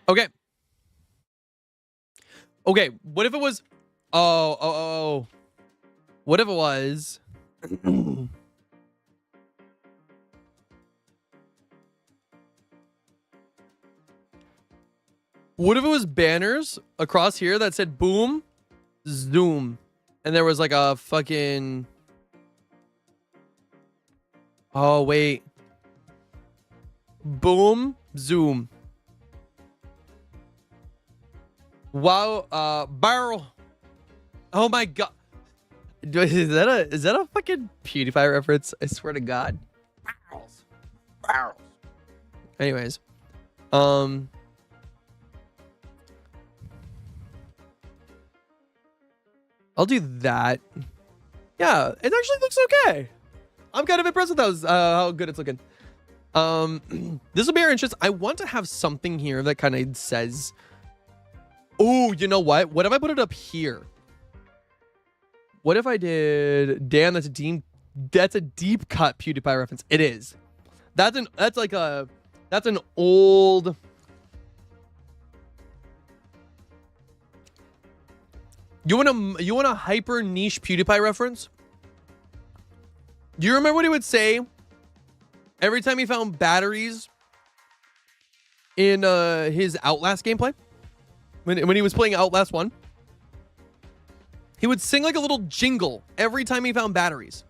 Okay. Okay. What if it was? Oh. What if it was? What if it was banners across here that said boom, zoom, and there was like a fucking. Oh wait. Boom, zoom. Wow. Barrel. Oh my god. Is that a fucking PewDiePie reference? I swear to God. Barrels. Anyways, I'll do that. Yeah, it actually looks okay. I'm kind of impressed with those. How good it's looking. This will be our interest. I want to have something here that kind of says, oh, you know what? What if I put it up here? What if I did? Damn, that's a deep cut PewDiePie reference. It is. That's an old. You want a hyper niche PewDiePie reference? Do you remember what he would say every time he found batteries in his Outlast gameplay? When he was playing Outlast 1? He would sing like a little jingle every time he found batteries.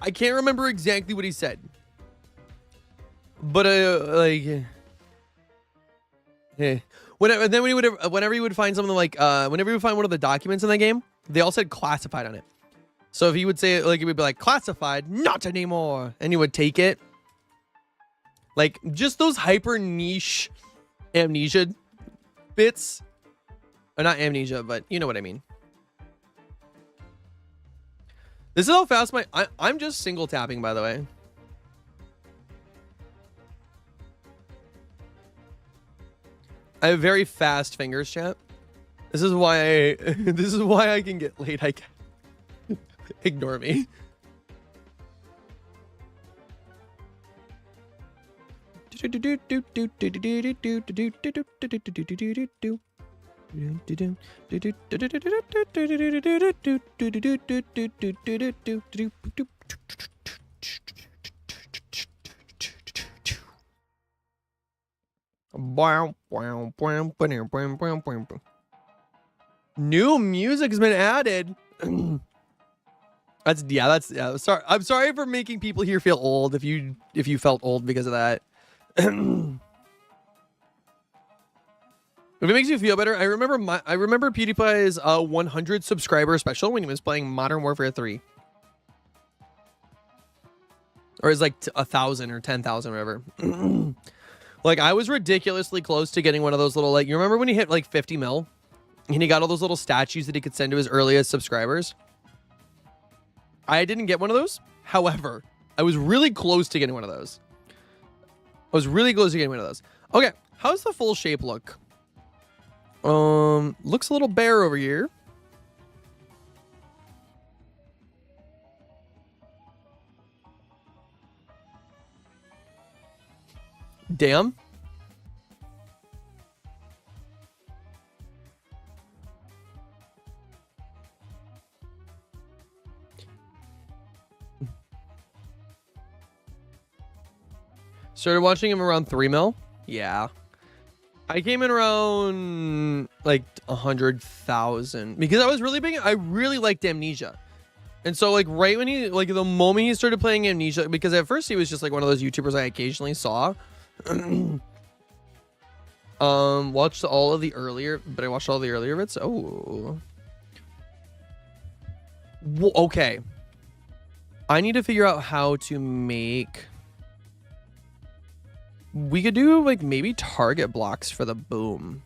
I can't remember exactly what he said. But whenever he would find something like whenever he would find one of the documents in that game, they all said classified on it. So if he would say it, like, it would be like classified, not anymore, and he would take it. Like just those hyper niche amnesia bits. Or not amnesia, but you know what I mean. This is how fast I'm just single tapping, by the way. I have very fast fingers, chat. This is why I can get late. I can ignore me. New music has been added. That's sorry. I'm sorry for making people here feel old if you felt old because of that. If it makes you feel better, I remember PewDiePie's 100 subscriber special when he was playing Modern Warfare 3. Or it's like 1,000 or 10,000, whatever. Like, I was ridiculously close to getting one of those little, like, you remember when he hit like 50 mil? And he got all those little statues that he could send to his earliest subscribers? I didn't get one of those. However, I was really close to getting one of those. Okay, how's the full shape look? Looks a little bare over here. Damn. Started watching him around 3 mil. Yeah. I came in around like 100,000 because I was really big. I really liked Amnesia. And so like right when he, like the moment he started playing Amnesia, because at first he was just like one of those YouTubers I occasionally saw. Watched all of the earlier, but I watched all the earlier bits. Oh. Okay. I need to figure out how to make... We could do like maybe target blocks for the boom.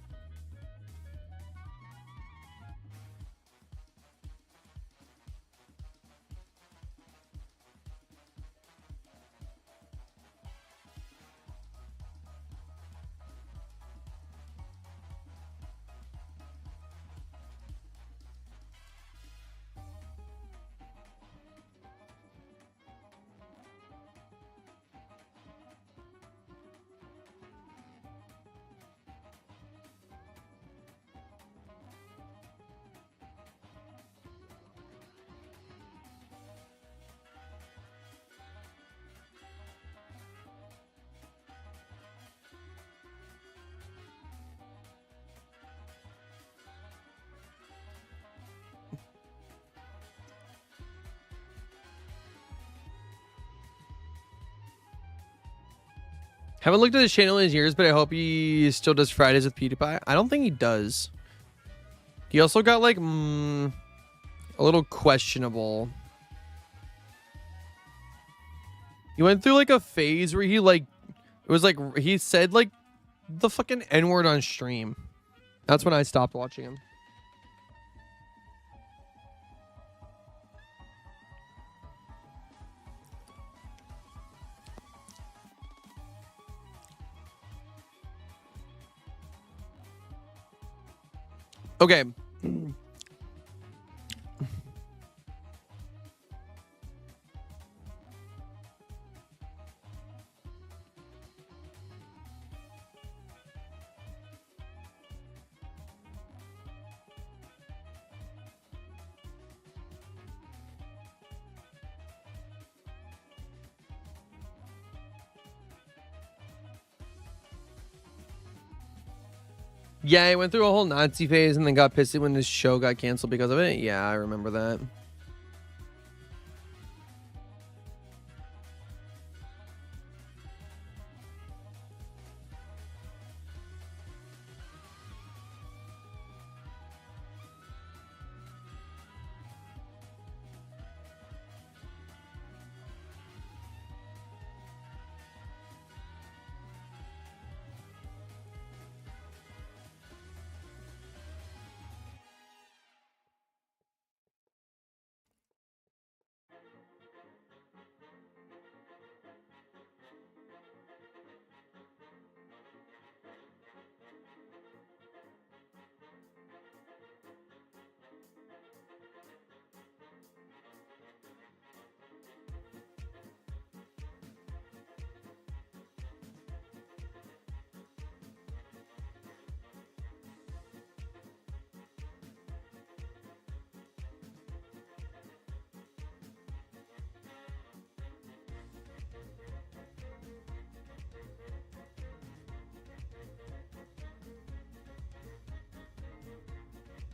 Haven't looked at his channel in years, but I hope he still does Fridays with PewDiePie. I don't think he does. He also got like a little questionable. He went through like a phase where he like, it was like, he said like the fucking N-word on stream. That's when I stopped watching him. Okay. Yeah, he went through a whole Nazi phase and then got pissed when his show got canceled because of it. Yeah, I remember that.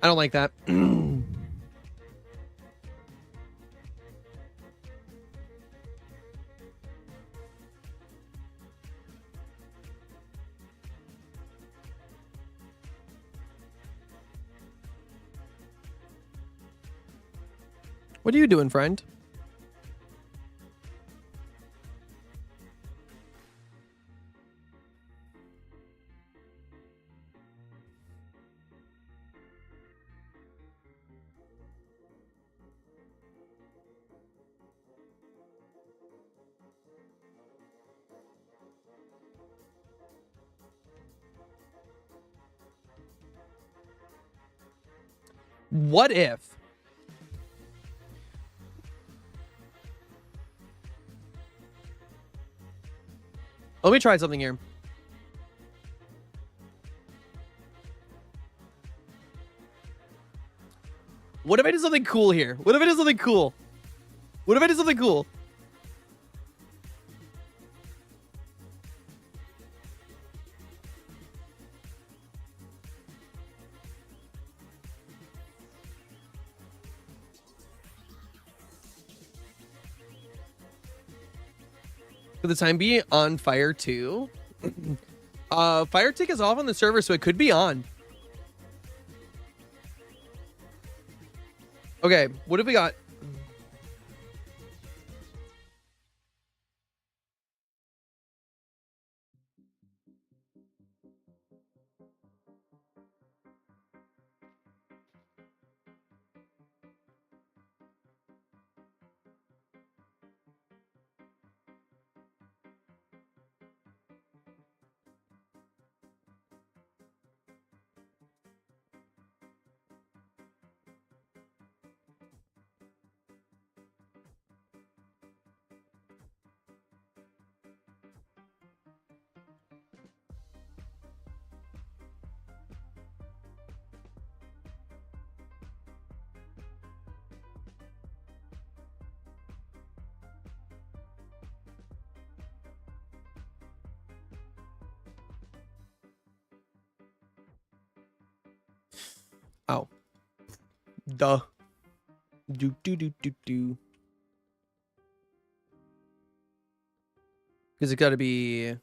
I don't like that. What are you doing, friend? What if? Let me try something here. What if I did something cool here? What if I did something cool? What if I did something cool? For the time being, on Fire 2. Fire Tick is off on the server, so it could be on. Okay, what have we got? Oh. Duh. Do. Because it gotta be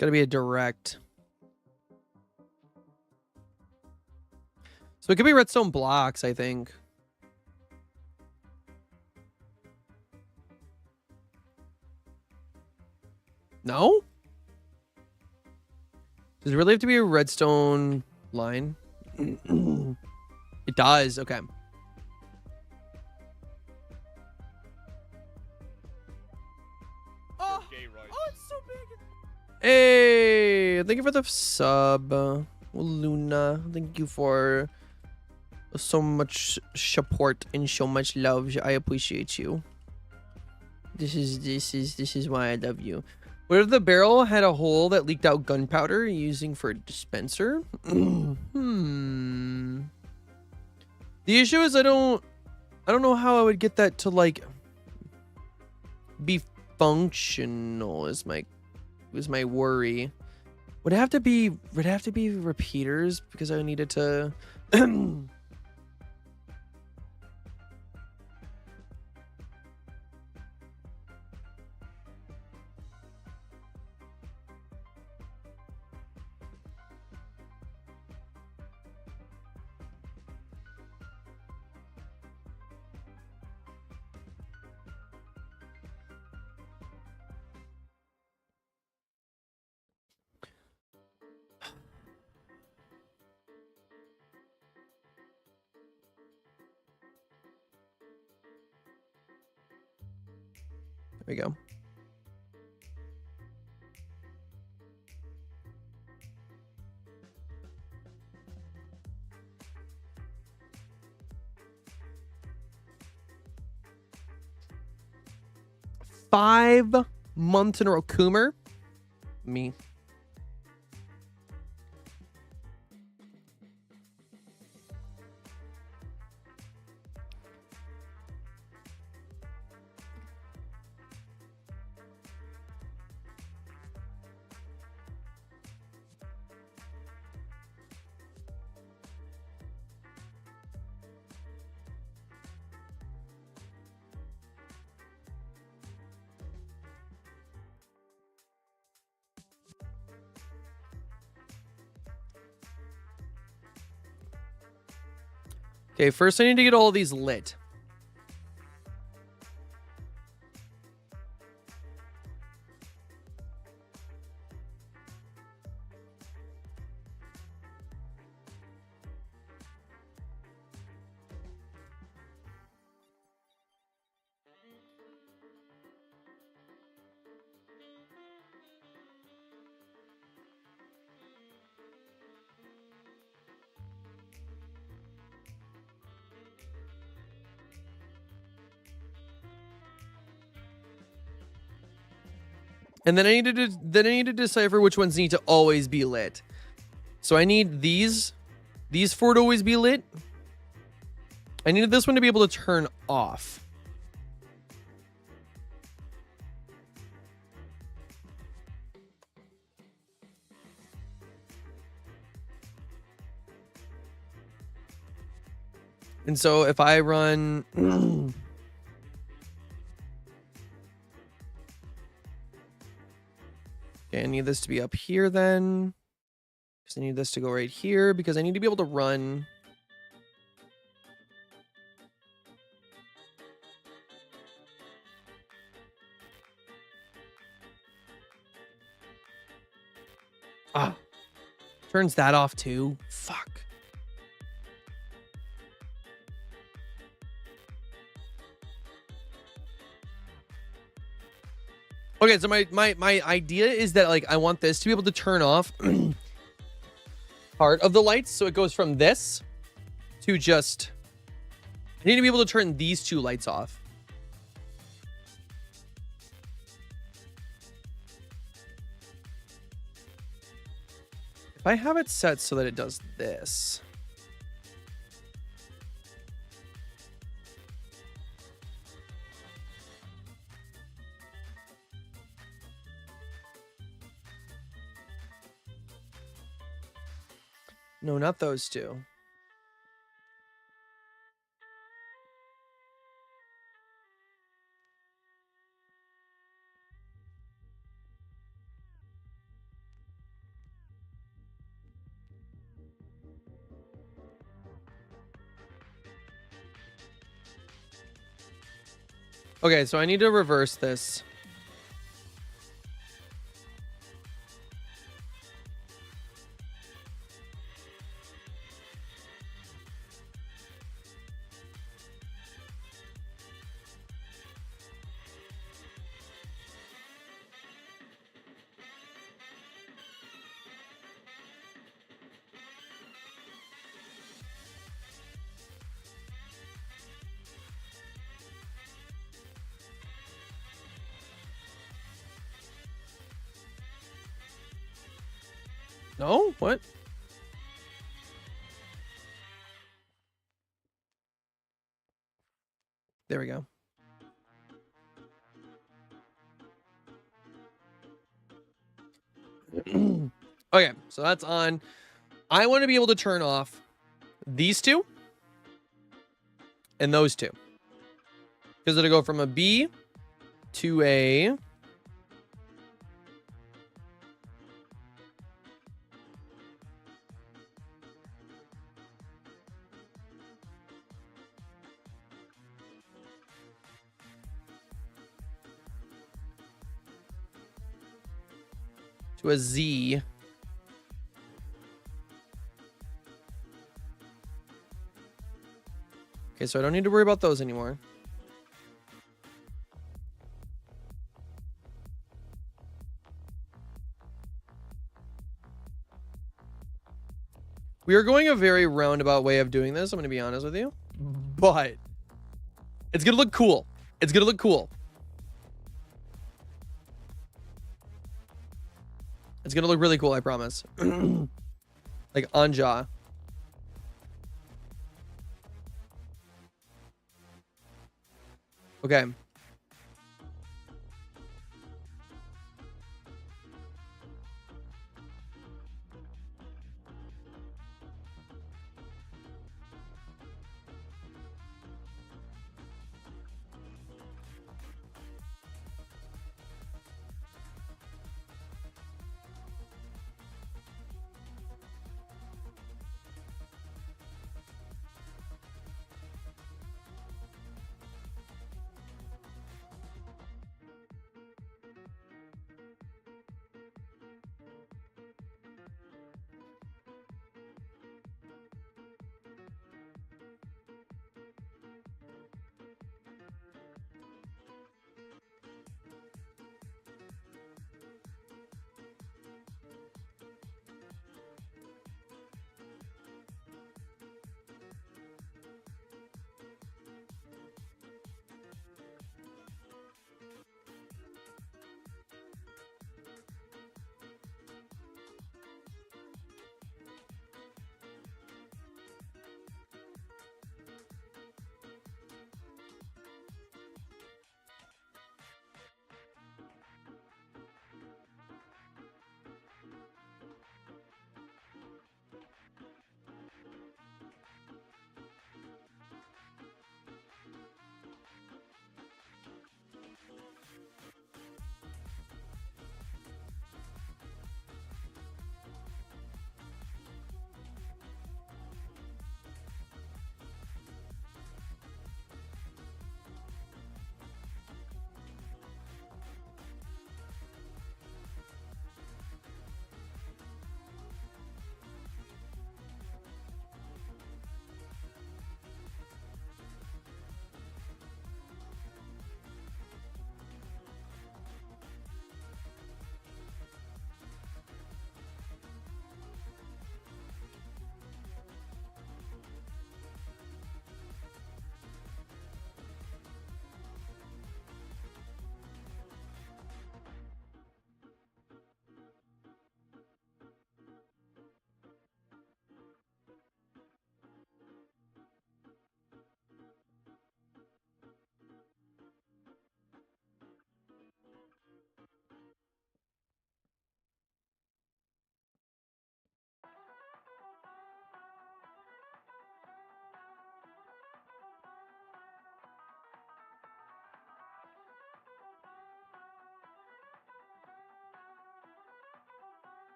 got to be a direct. So it could be redstone blocks, I think. No? Does it really have to be a redstone line? It does. Okay. Oh, it's so big. Hey, thank you for the sub, Luna. Thank you for so much support and so much love. I appreciate you. This is why I love you. What if the barrel had a hole that leaked out gunpowder using for a dispenser? The issue is I don't know how I would get that to like be functional is my worry. Would it have to be repeaters because I needed to There we go. Five months in a row. Coomer. Me. Okay, first I need to get all these lit. And then I need to decipher which ones need to always be lit. So I need these four to always be lit. I needed this one to be able to turn off. And so if I run okay, I need this to be up here then. Because I need this to go right here because I need to be able to run. Ah. Turns that off too. Fuck. Okay, so my idea is that like I want this to be able to turn off part of the lights, so it goes from this to just I need to be able to turn these two lights off. If I have it set so that it does this. No, not those two. Okay, so I need to reverse this. No? What? There we go. Okay, so that's on. I want to be able to turn off these two and those two. Because it'll go from a B to a... to a Z. Okay, so I don't need to worry about those anymore. We are going a very roundabout way of doing this, I'm going to be honest with you. But it's going to look cool. It's going to look cool. It's going to look really cool, I promise. Like Anja. Okay.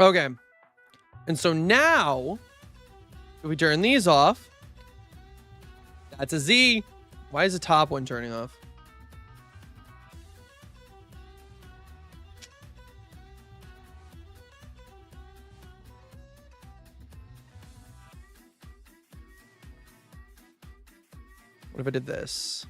Okay. And so now, if we turn these off, that's a Z. Why is the top one turning off? What if I did this?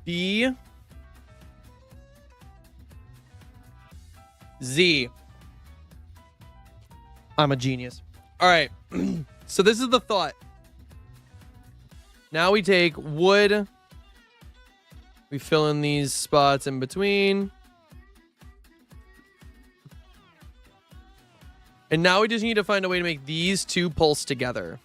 B Z. I'm a genius. All right. So this is the thought. Now we take wood. We fill in these spots in between. And now we just need to find a way to make these two pulse together.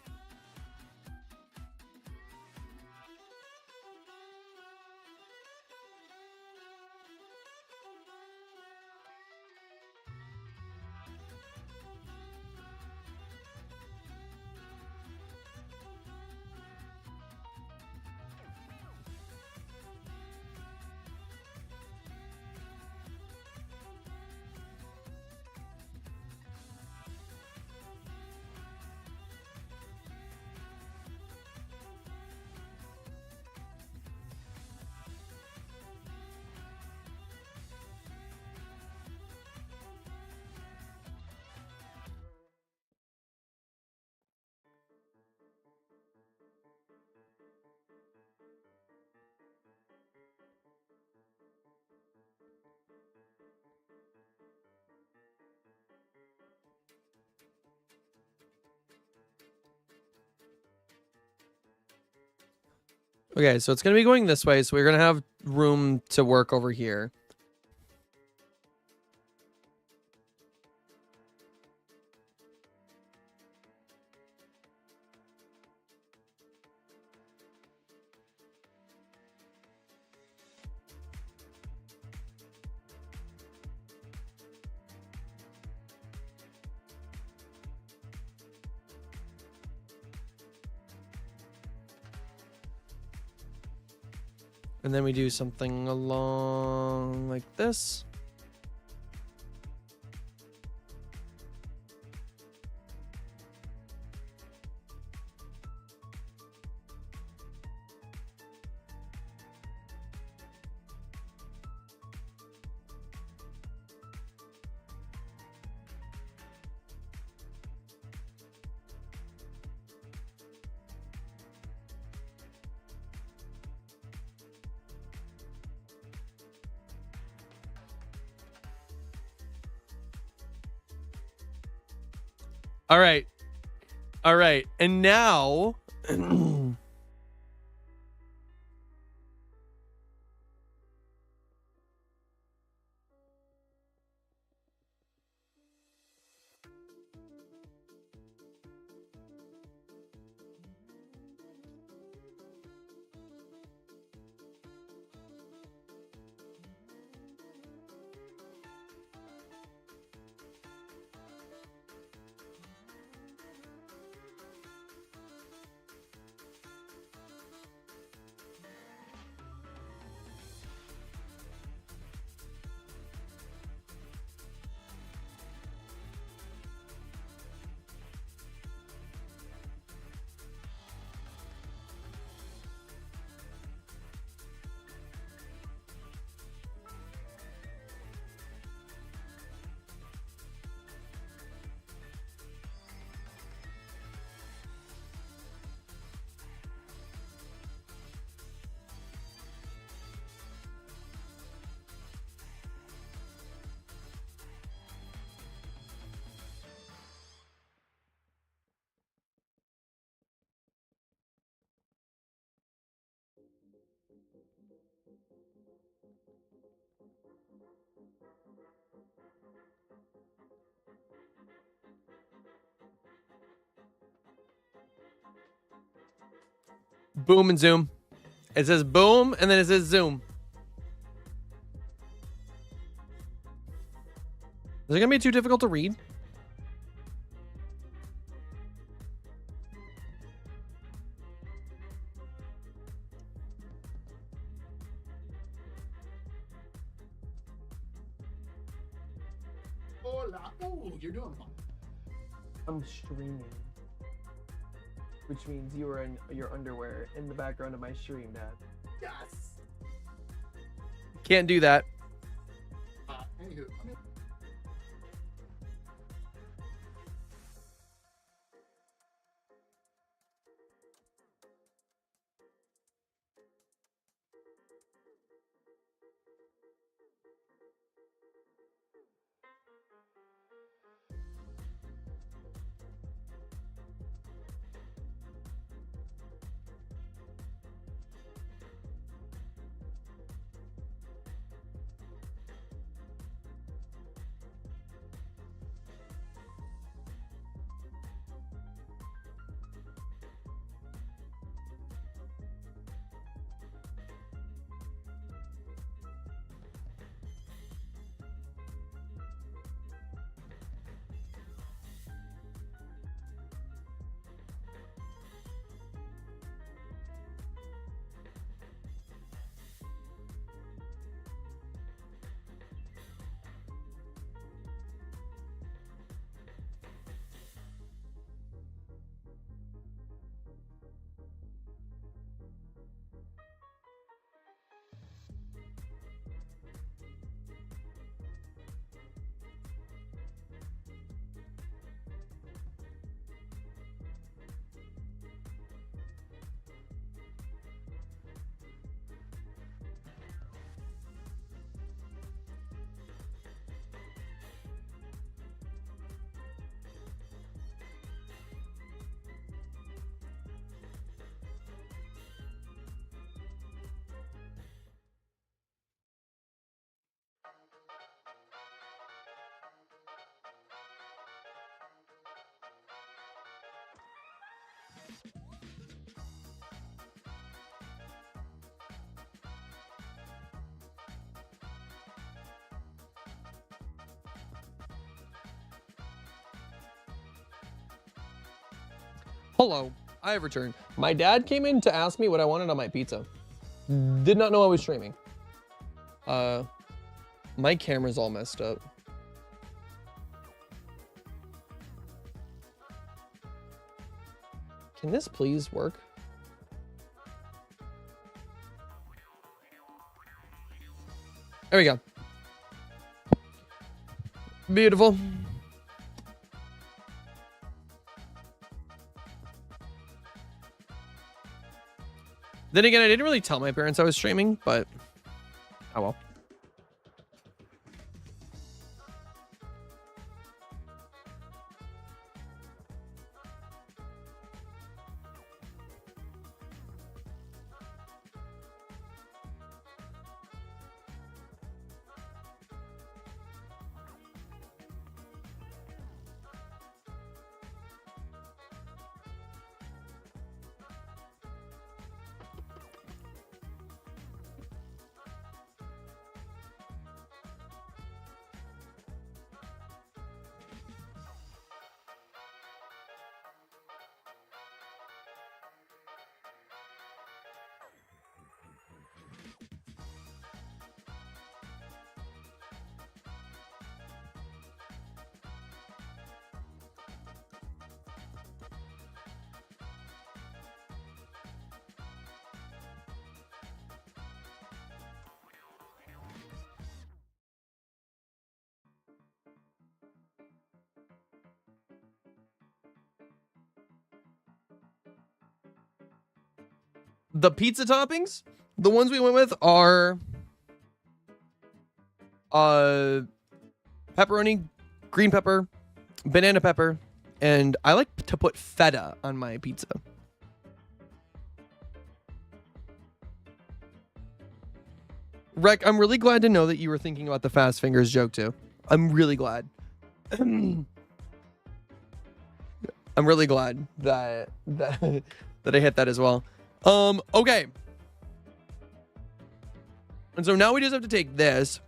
Okay, so it's going to be going this way, so we're going to have room to work over here. And then we do something along like this. All right. All right. And now Boom and zoom. It says boom and then it says zoom. Is it gonna be too difficult to read? Hola. Oh, you're doing fine. I'm streaming. Which means you are in your underwear in the background of my stream, Dad. Yes. Can't do that. Anywho, I mean, Hello, I have returned. My dad came in to ask me what I wanted on my pizza. Did not know I was streaming. My camera's all messed up. Can this please work? There we go. Beautiful. Then again, I didn't really tell my parents I was streaming, but oh well. The pizza toppings, the ones we went with are pepperoni, green pepper, banana pepper, and I like to put feta on my pizza. Rec, I'm really glad to know that you were thinking about the fast fingers joke too. I'm really glad. I'm really glad that that I hit that as well. Okay. And so now we just have to take this.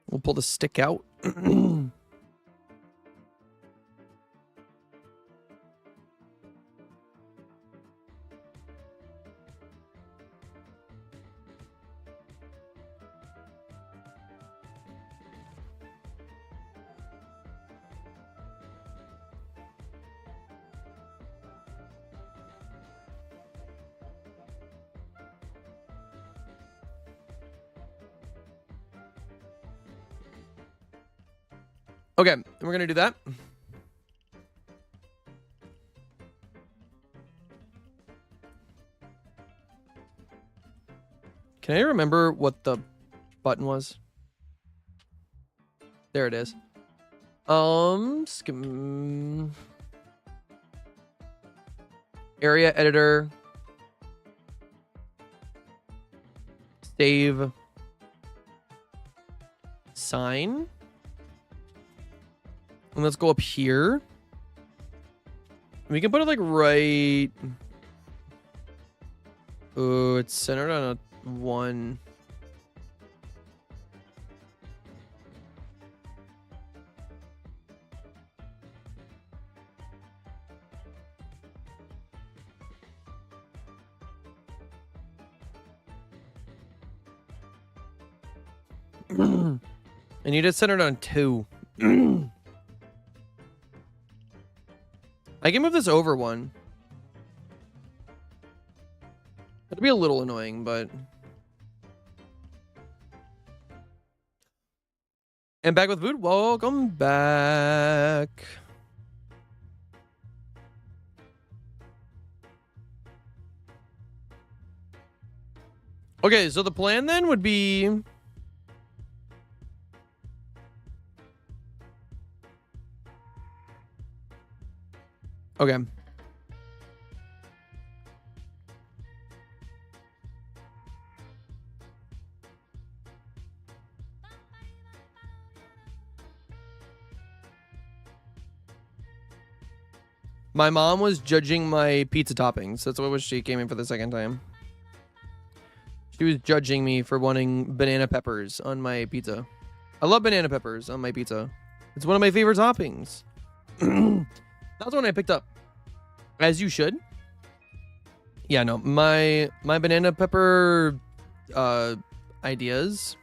We'll pull the stick out. Okay, and we're gonna do that. Can I remember what the button was? There it is. Area editor. Save. Sign. And let's go up here. We can put it like right. Oh, it's centered on a 1. I need it centered on 2. I can move this over 1. That'd be a little annoying, but... And back with food. Welcome back. Okay, so the plan then would be... Okay. My mom was judging my pizza toppings. That's what she came in for the second time. She was judging me for wanting banana peppers on my pizza. I love banana peppers on my pizza. It's one of my favorite toppings. That was one I picked up. As you should. Yeah, no. My banana pepper ideas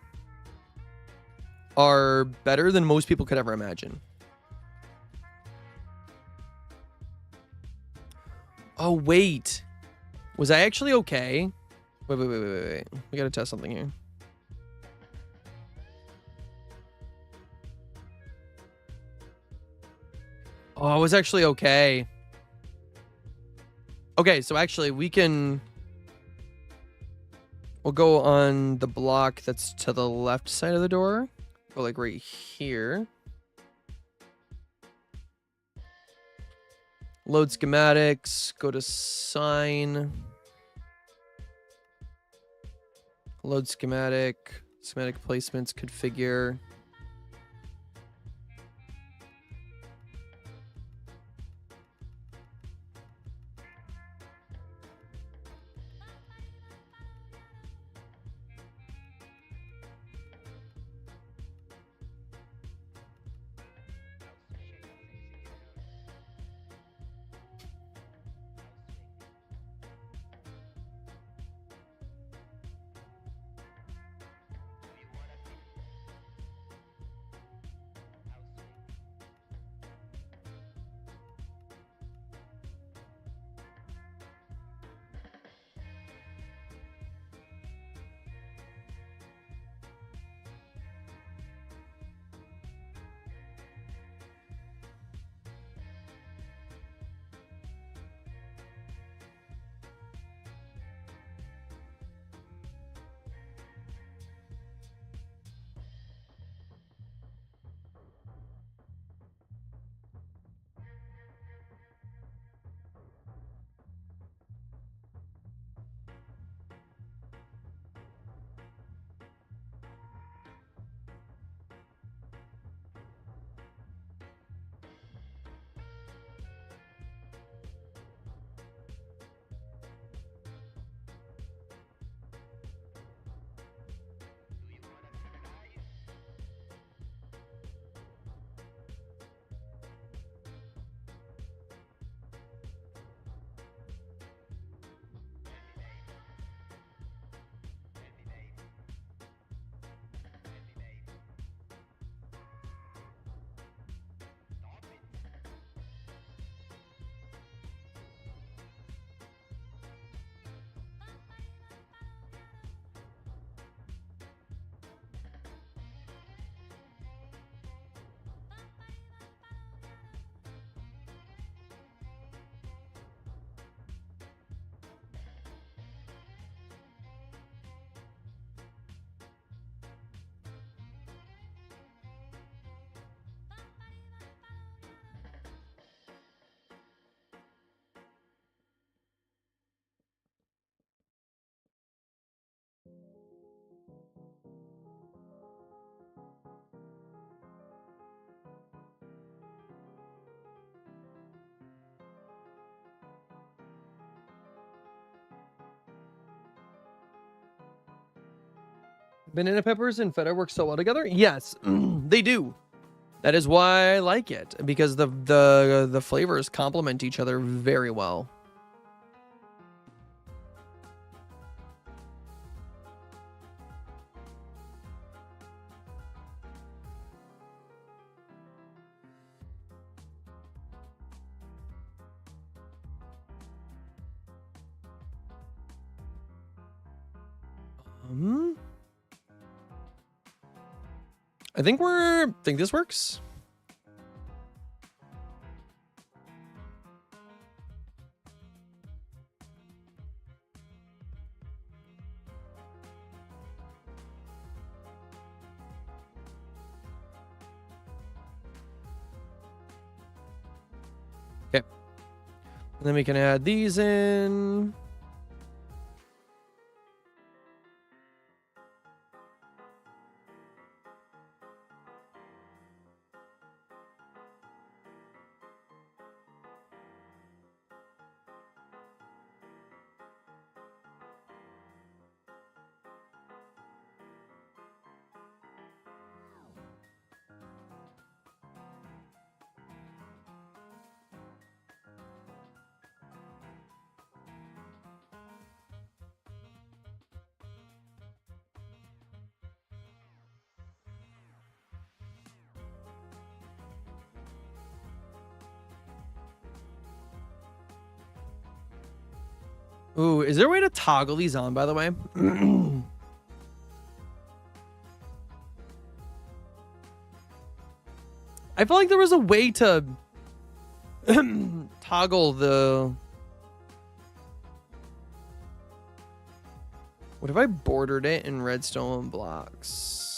are better than most people could ever imagine. Oh, wait. Was I actually okay? Wait. We gotta test something here. Oh, I was actually okay. Okay, so actually we can... We'll go on the block that's to the left side of the door. Go like right here. Load schematics. Go to sign. Load schematic. Schematic placements. Configure. Banana peppers and feta work so well together? Yes, they do. That is why I like it, because the flavors complement each other very well. I think this works. Okay. And then we can add these in. Ooh, is there a way to toggle these on, by the way? I feel like there was a way to toggle the... What if I bordered it in redstone blocks?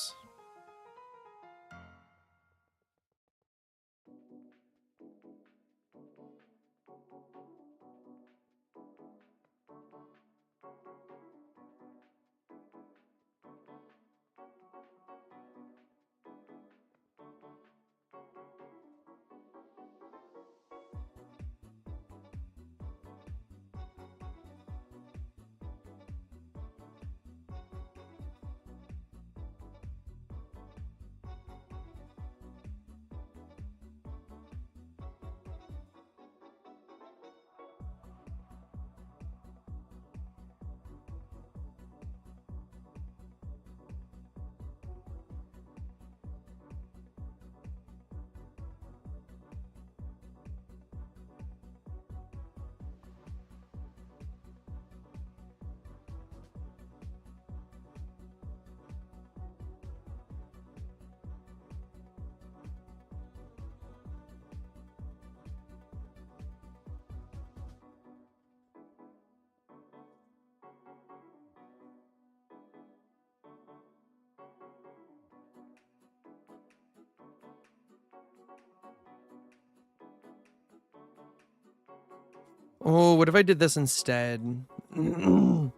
Oh, what if I did this instead? What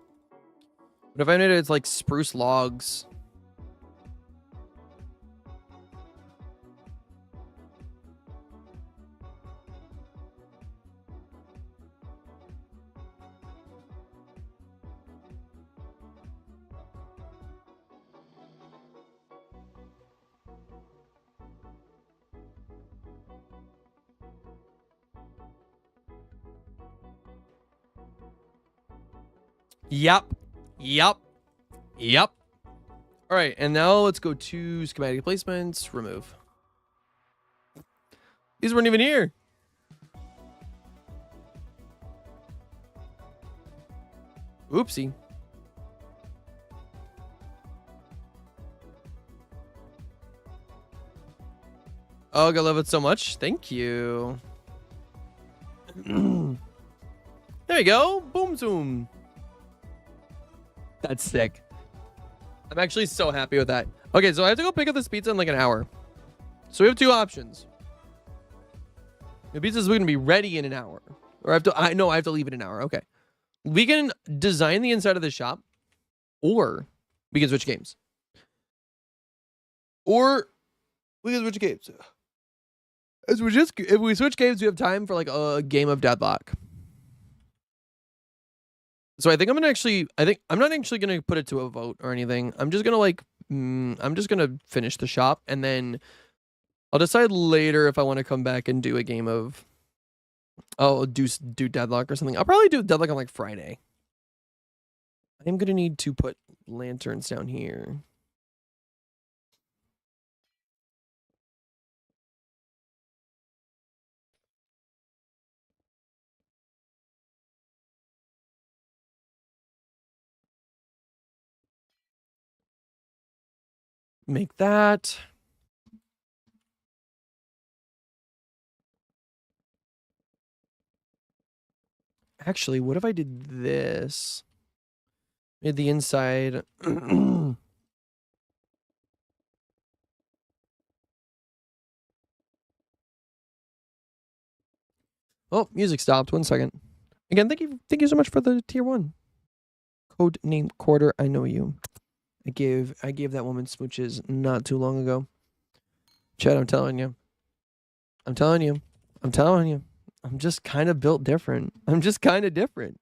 if I made it like spruce logs? Yep. All right, and now let's go to schematic placements, remove. These weren't even here. Oopsie. Oh, I love it so much. Thank you. There you go. Boom zoom. That's sick. I'm actually so happy with that. Okay, so I have to go pick up this pizza in like an hour. So we have two options. The pizza's going to be ready in an hour. Or I have to leave it an hour. Okay. We can design the inside of the shop, or we can switch games. If we switch games, we have time for like a game of Deadlock. So I think I'm gonna actually. I think I'm not actually gonna put it to a vote or anything. I'm just gonna like. I'm just gonna finish the shop and then I'll decide later if I want to come back and do a game of. Oh, do Deadlock or something. I'll probably do Deadlock on like Friday. I'm gonna need to put lanterns down here. Make that. Actually, what if I did this? Made the inside. Oh, music stopped. 1 second. Again, thank you so much for the tier 1. Code name Quarter. I know you. I gave that woman smooches not too long ago. Chad, I'm telling you. I'm telling you. I'm telling you. I'm just kind of built different. I'm just kind of different.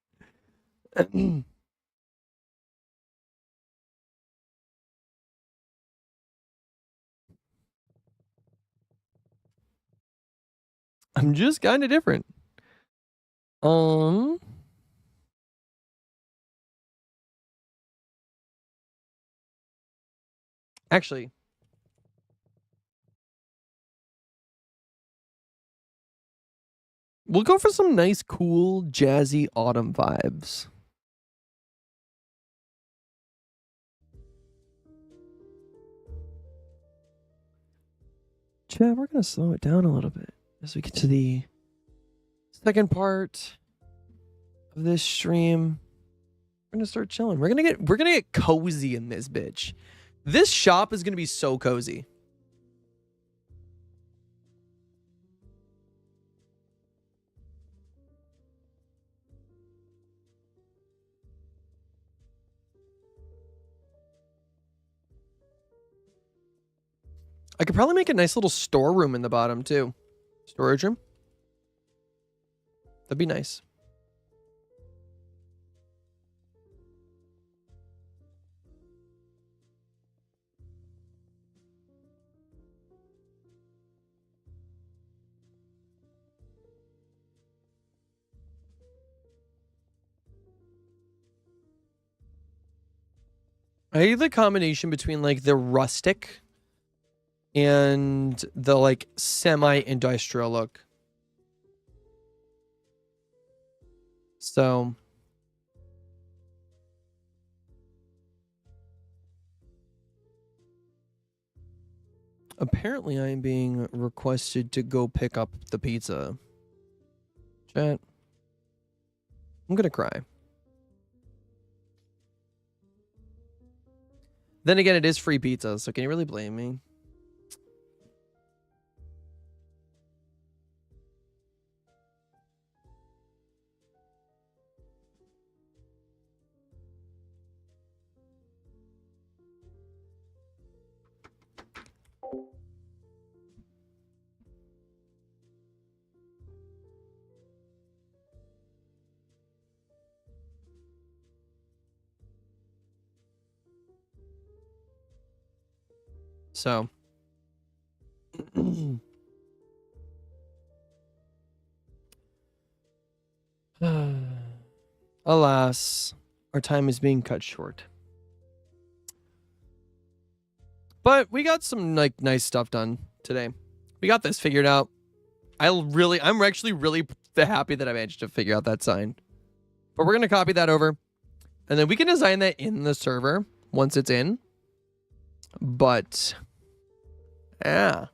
I'm just kind of different. Actually, we'll go for some nice, cool, jazzy autumn vibes. Chad, we're gonna slow it down a little bit as we get to the second part of this stream. We're gonna start chilling. We're gonna get cozy in this bitch. This shop is gonna be so cozy. I could probably make a nice little storeroom in the bottom too. Storage room. That'd be nice. I hate the combination between like the rustic and the like semi-industrial look. So apparently I am being requested to go pick up the pizza. Chat. I'm gonna cry. Then again, it is free pizza, so can you really blame me? So alas, our time is being cut short. But we got some like nice stuff done today. We got this figured out. I'm actually really happy that I managed to figure out that sign. But we're gonna copy that over. And then we can design that in the server once it's in. But yeah.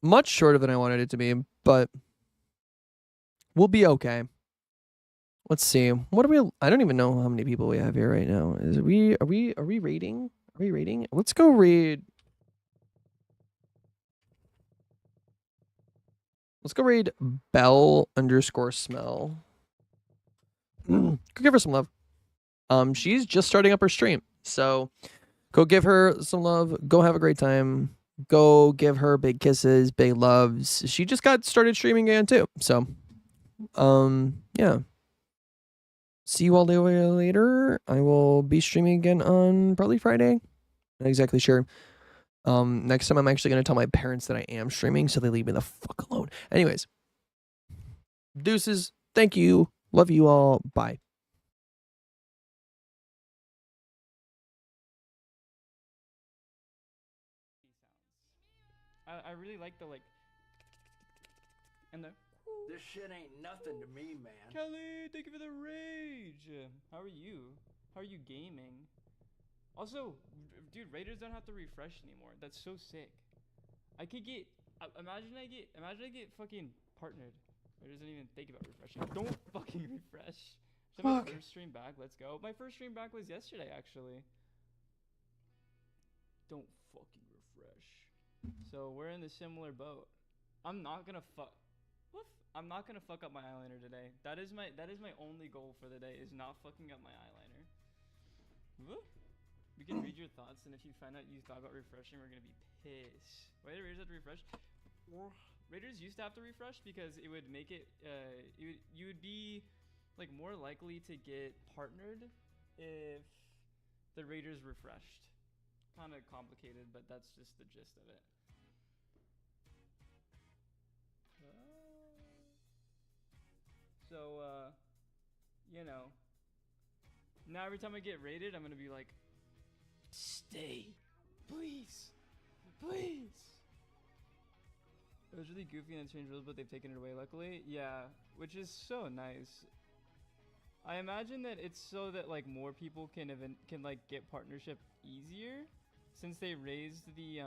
Much shorter than I wanted it to be, but we'll be okay. Let's see. What are we? I don't even know how many people we have here right now. Are we rating? Are we rating? Let's go raid. Let's go raid Bell_smell. Go give her some love. She's just starting up her stream, so go give her some love. Go have a great time. Go give her big kisses, big loves. She just got started streaming again too, so yeah. see you all later. I will be streaming again on probably Friday. Not exactly sure. Next time I'm actually gonna tell my parents that I am streaming, so they leave me the fuck alone. Anyways, deuces. Thank you. Love you all. Bye. I really like the like and the This shit ain't nothing to me, man. Kelly, thank you for the rage. How are you? How are you gaming? Also, dude, Raiders don't have to refresh anymore. That's so sick. I could get imagine I get fucking partnered. Raiders don't even think about refreshing. Don't fucking refresh. So my first stream back, let's go. My first stream back was yesterday actually. Don't fucking refresh. So we're in a similar boat. I'm not gonna fuck up my eyeliner today. That is my only goal for the day, is not fucking up my eyeliner. Whoop. We can read your thoughts, and if you find out you thought about refreshing, we're gonna be pissed. Why did Raiders have to refresh? Raiders used to have to refresh because it would make it you would be like more likely to get partnered if the Raiders refreshed. Kind of complicated, but that's just the gist of it. So, you know, now every time I get raided, I'm gonna be like, stay, please, please. It was really goofy and changed rules, but they've taken it away, luckily. Yeah, which is so nice. I imagine that it's so that like more people can like get partnership easier, since they raised the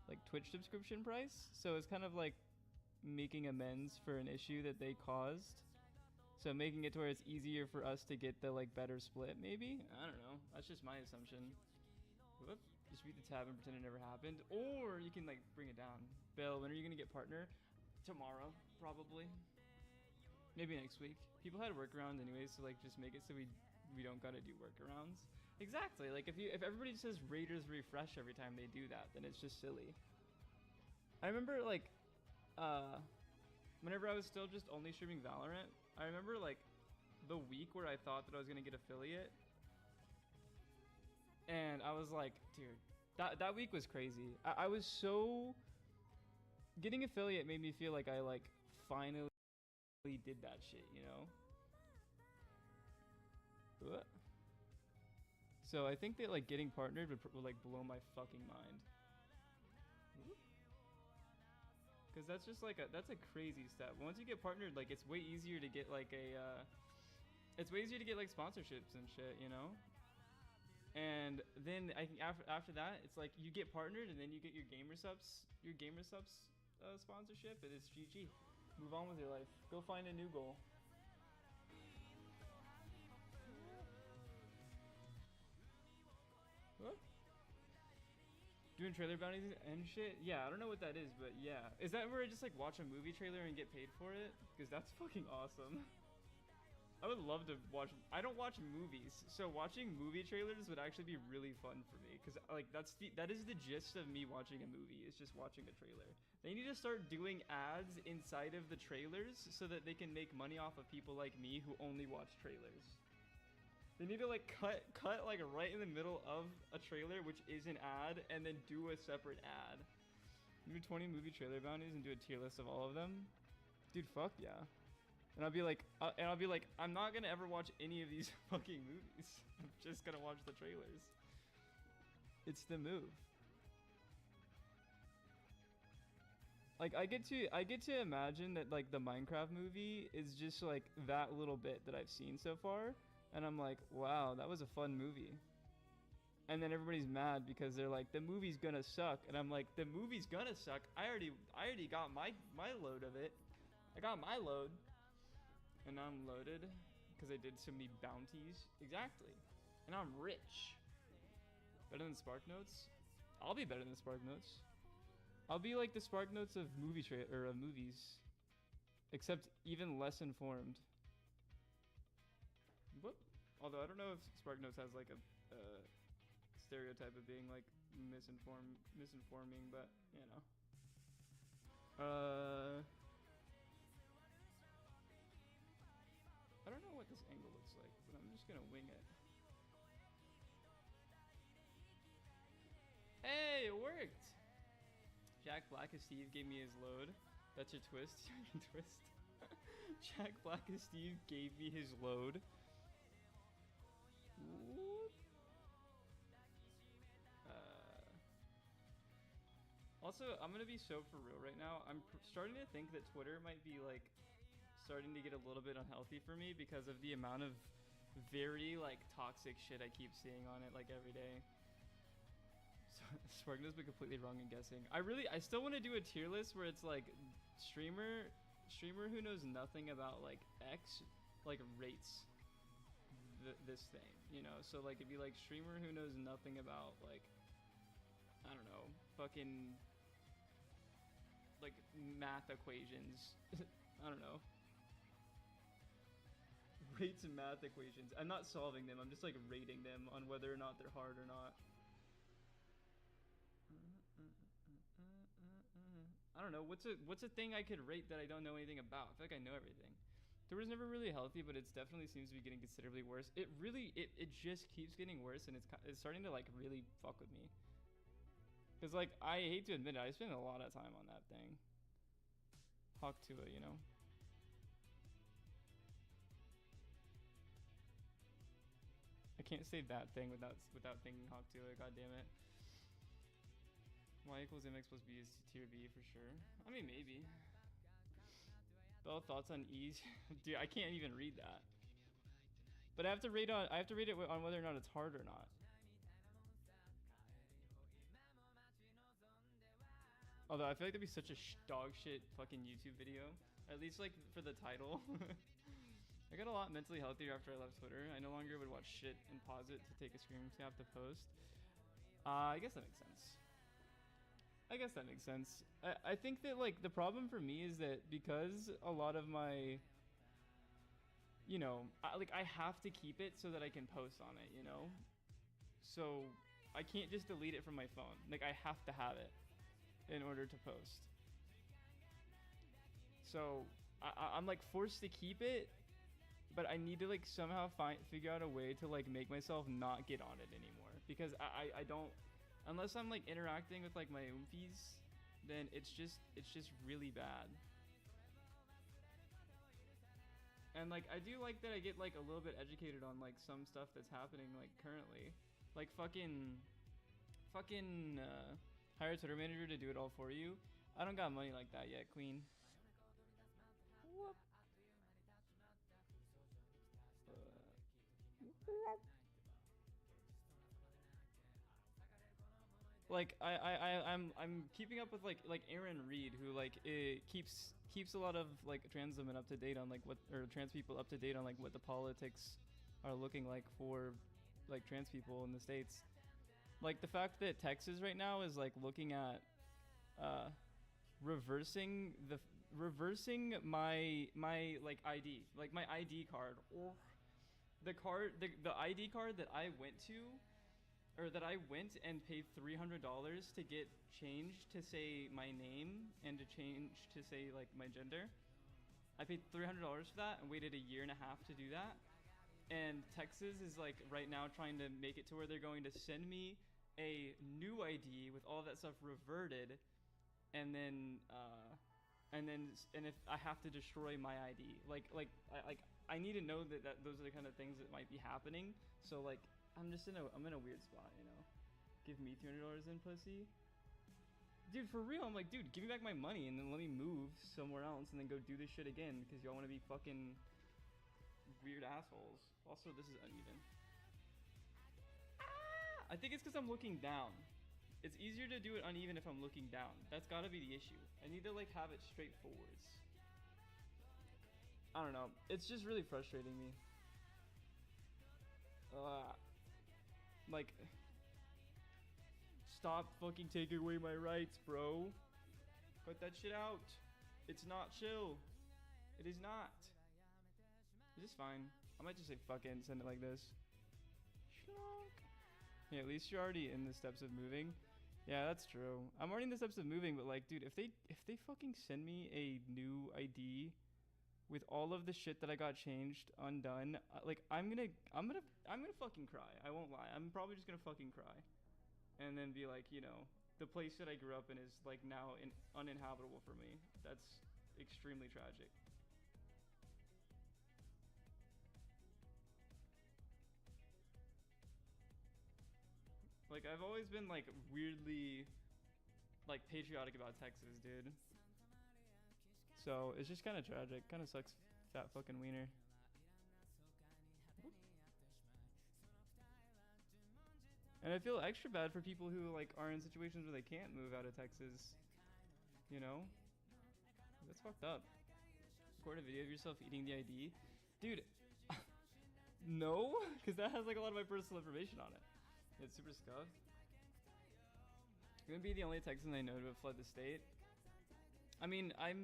like Twitch subscription price. So it's kind of like making amends for an issue that they caused. So making it to where it's easier for us to get the like better split, maybe? I don't know. That's just my assumption. Whoop. Just beat the tab and pretend it never happened. Or you can like bring it down. Bill, when are you gonna get partner? Tomorrow, probably. Maybe next week. People had workarounds anyways, so like just make it so we don't gotta do workarounds. Exactly. Like if everybody says Raiders refresh every time they do that, then it's just silly. I remember like whenever I was still just only streaming Valorant, I remember like the week where I thought that I was gonna get affiliate, and I was like, dude, that week was crazy. I was so getting affiliate made me feel like I like finally did that shit, you know. So I think that like getting partnered would like blow my fucking mind. Cause that's just like that's a crazy step. Once you get partnered, like it's way easier to get like like sponsorships and shit, you know. And then I think after that, it's like you get partnered, and then you get your gamer subs sponsorship, and it's GG. Move on with your life. Go find a new goal. What? Doing trailer bounties and shit? Yeah, I don't know what that is, but yeah. Is that where I just like watch a movie trailer and get paid for it? Because that's fucking awesome. I would love to watch. I don't watch movies, so watching movie trailers would actually be really fun for me. Because like that is the gist of me watching a movie. Is just watching a trailer. They need to start doing ads inside of the trailers so that they can make money off of people like me who only watch trailers. They need to like cut like right in the middle of a trailer, which is an ad, and then do a separate ad. Do 20 movie trailer bounties and do a tier list of all of them. Dude, fuck yeah. And I'll be like, I'm not gonna ever watch any of these fucking movies. I'm just gonna watch the trailers. It's the move. Like I get to imagine that like the Minecraft movie is just like that little bit that I've seen so far. And I'm like, wow, that was a fun movie. And then everybody's mad because they're like, the movie's gonna suck. And I'm like, the movie's gonna suck. I already got my load of it. I got my load. And now I'm loaded because I did so many bounties. Exactly. And now I'm rich. Better than Spark Notes? I'll be better than Spark Notes. I'll be like the Spark Notes of movies, except even less informed. Whoop. Although I don't know if Spark Notes has like a stereotype of being like misinforming, but you know. I don't know what this angle looks like, but I'm just gonna wing it. Hey, it worked! Jack Black as Steve gave me his load. That's your twist. Twist. Jack Black as Steve gave me his load. Whoop. Also, I'm gonna be so for real right now. I'm starting to think that Twitter might be like starting to get a little bit unhealthy for me because of the amount of very like toxic shit I keep seeing on it like every day. So Sparkno's been completely wrong in guessing. I still want to do a tier list where it's like streamer who knows nothing about like X like rates this thing, you know? So like it'd be like streamer who knows nothing about like, I don't know, fucking like math equations. I don't know. Rates and math equations. I'm not solving them. I'm just like rating them on whether or not they're hard or not. I don't know. What's a thing I could rate that I don't know anything about? I feel like I know everything. There was never really healthy, but it definitely seems to be getting considerably worse. It just keeps getting worse, and it's starting to like really fuck with me. Cause like I hate to admit it, I spend a lot of time on that thing. Hawk to it, you know. I can't say that thing without thinking Hawk to it. God damn it. Y equals mx plus b is tier B for sure. I mean maybe. Bell, thoughts on ease? Dude, I can't even read that. But I have to rate it on whether or not it's hard or not. Although I feel like that'd be such a dog shit fucking YouTube video. At least like for the title. I got a lot mentally healthier after I left Twitter. I no longer would watch shit and pause it to take a screenshot to post. I guess that makes sense. I think that like the problem for me is that because a lot of my, you know, I have to keep it so that I can post on it, you know? So I can't just delete it from my phone. Like I have to have it in order to post. So I'm like forced to keep it, but I need to like somehow figure out a way to like make myself not get on it anymore, because I don't, unless I'm like interacting with like my oompies, then it's just really bad. And like I do like that I get like a little bit educated on like some stuff that's happening like currently, like fucking hire a Twitter manager to do it all for you. I don't got money like that yet, Queen. Whoop. Like I'm keeping up with like Aaron Reed, who like keeps a lot of like trans women up to date on like what, or trans people up to date on like what the politics are looking like for like trans people in the States. Like the fact that Texas right now is like looking at reversing my like ID, like my ID card, or the ID card that I went to, or that I went and paid $300 to get changed to say my name and to change to say like my gender. I paid $300 for that and waited a year and a half to do that. And Texas is like right now trying to make it to where they're going to send me a new ID with all that stuff reverted, and then if I have to destroy my ID, I need to know that those are the kind of things that might be happening. So like I'm in a weird spot, you know. Give me $300 in pussy, dude. For real, I'm like, dude, give me back my money and then let me move somewhere else and then go do this shit again, because y'all want to be fucking weird assholes. Also, this is uneven. I think it's because I'm looking down. It's easier to do it uneven if I'm looking down. That's gotta be the issue. I need to like have it straight forwards. I don't know. It's just really frustrating me. Like, stop fucking taking away my rights, bro. Cut that shit out. It's not chill. It is not. Is this fine? I might just say fuck it and send it like this. Shlonk. Yeah, at least you're already in the steps of moving. Yeah, that's true. I'm already in the steps of moving, but like, dude, if they fucking send me a new ID with all of the shit that I got changed undone, like I'm gonna fucking cry. I won't lie. I'm probably just gonna fucking cry, and then be like, you know, the place that I grew up in is like now uninhabitable for me. That's extremely tragic. Like I've always been like weirdly like patriotic about Texas, dude. So it's just kind of tragic. Kind of sucks, fat fucking wiener. And I feel extra bad for people who like are in situations where they can't move out of Texas. You know, that's fucked up. Record a video of yourself eating the ID, dude. No, because that has like a lot of my personal information on it. It's super scuffed. I'm gonna be the only Texan I know to have fled the state. I mean, I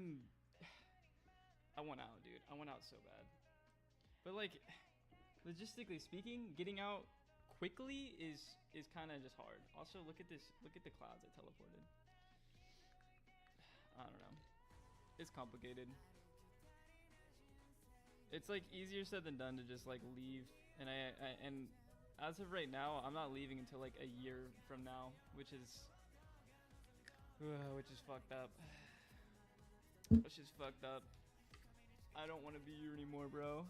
want out, dude. I want out so bad. But like, logistically speaking, getting out quickly is kind of just hard. Also, look at this. Look at the clouds I teleported. I don't know. It's complicated. It's like easier said than done to just like leave, and as of right now, I'm not leaving until like a year from now, which is fucked up. Which is fucked up. I don't want to be here anymore, bro.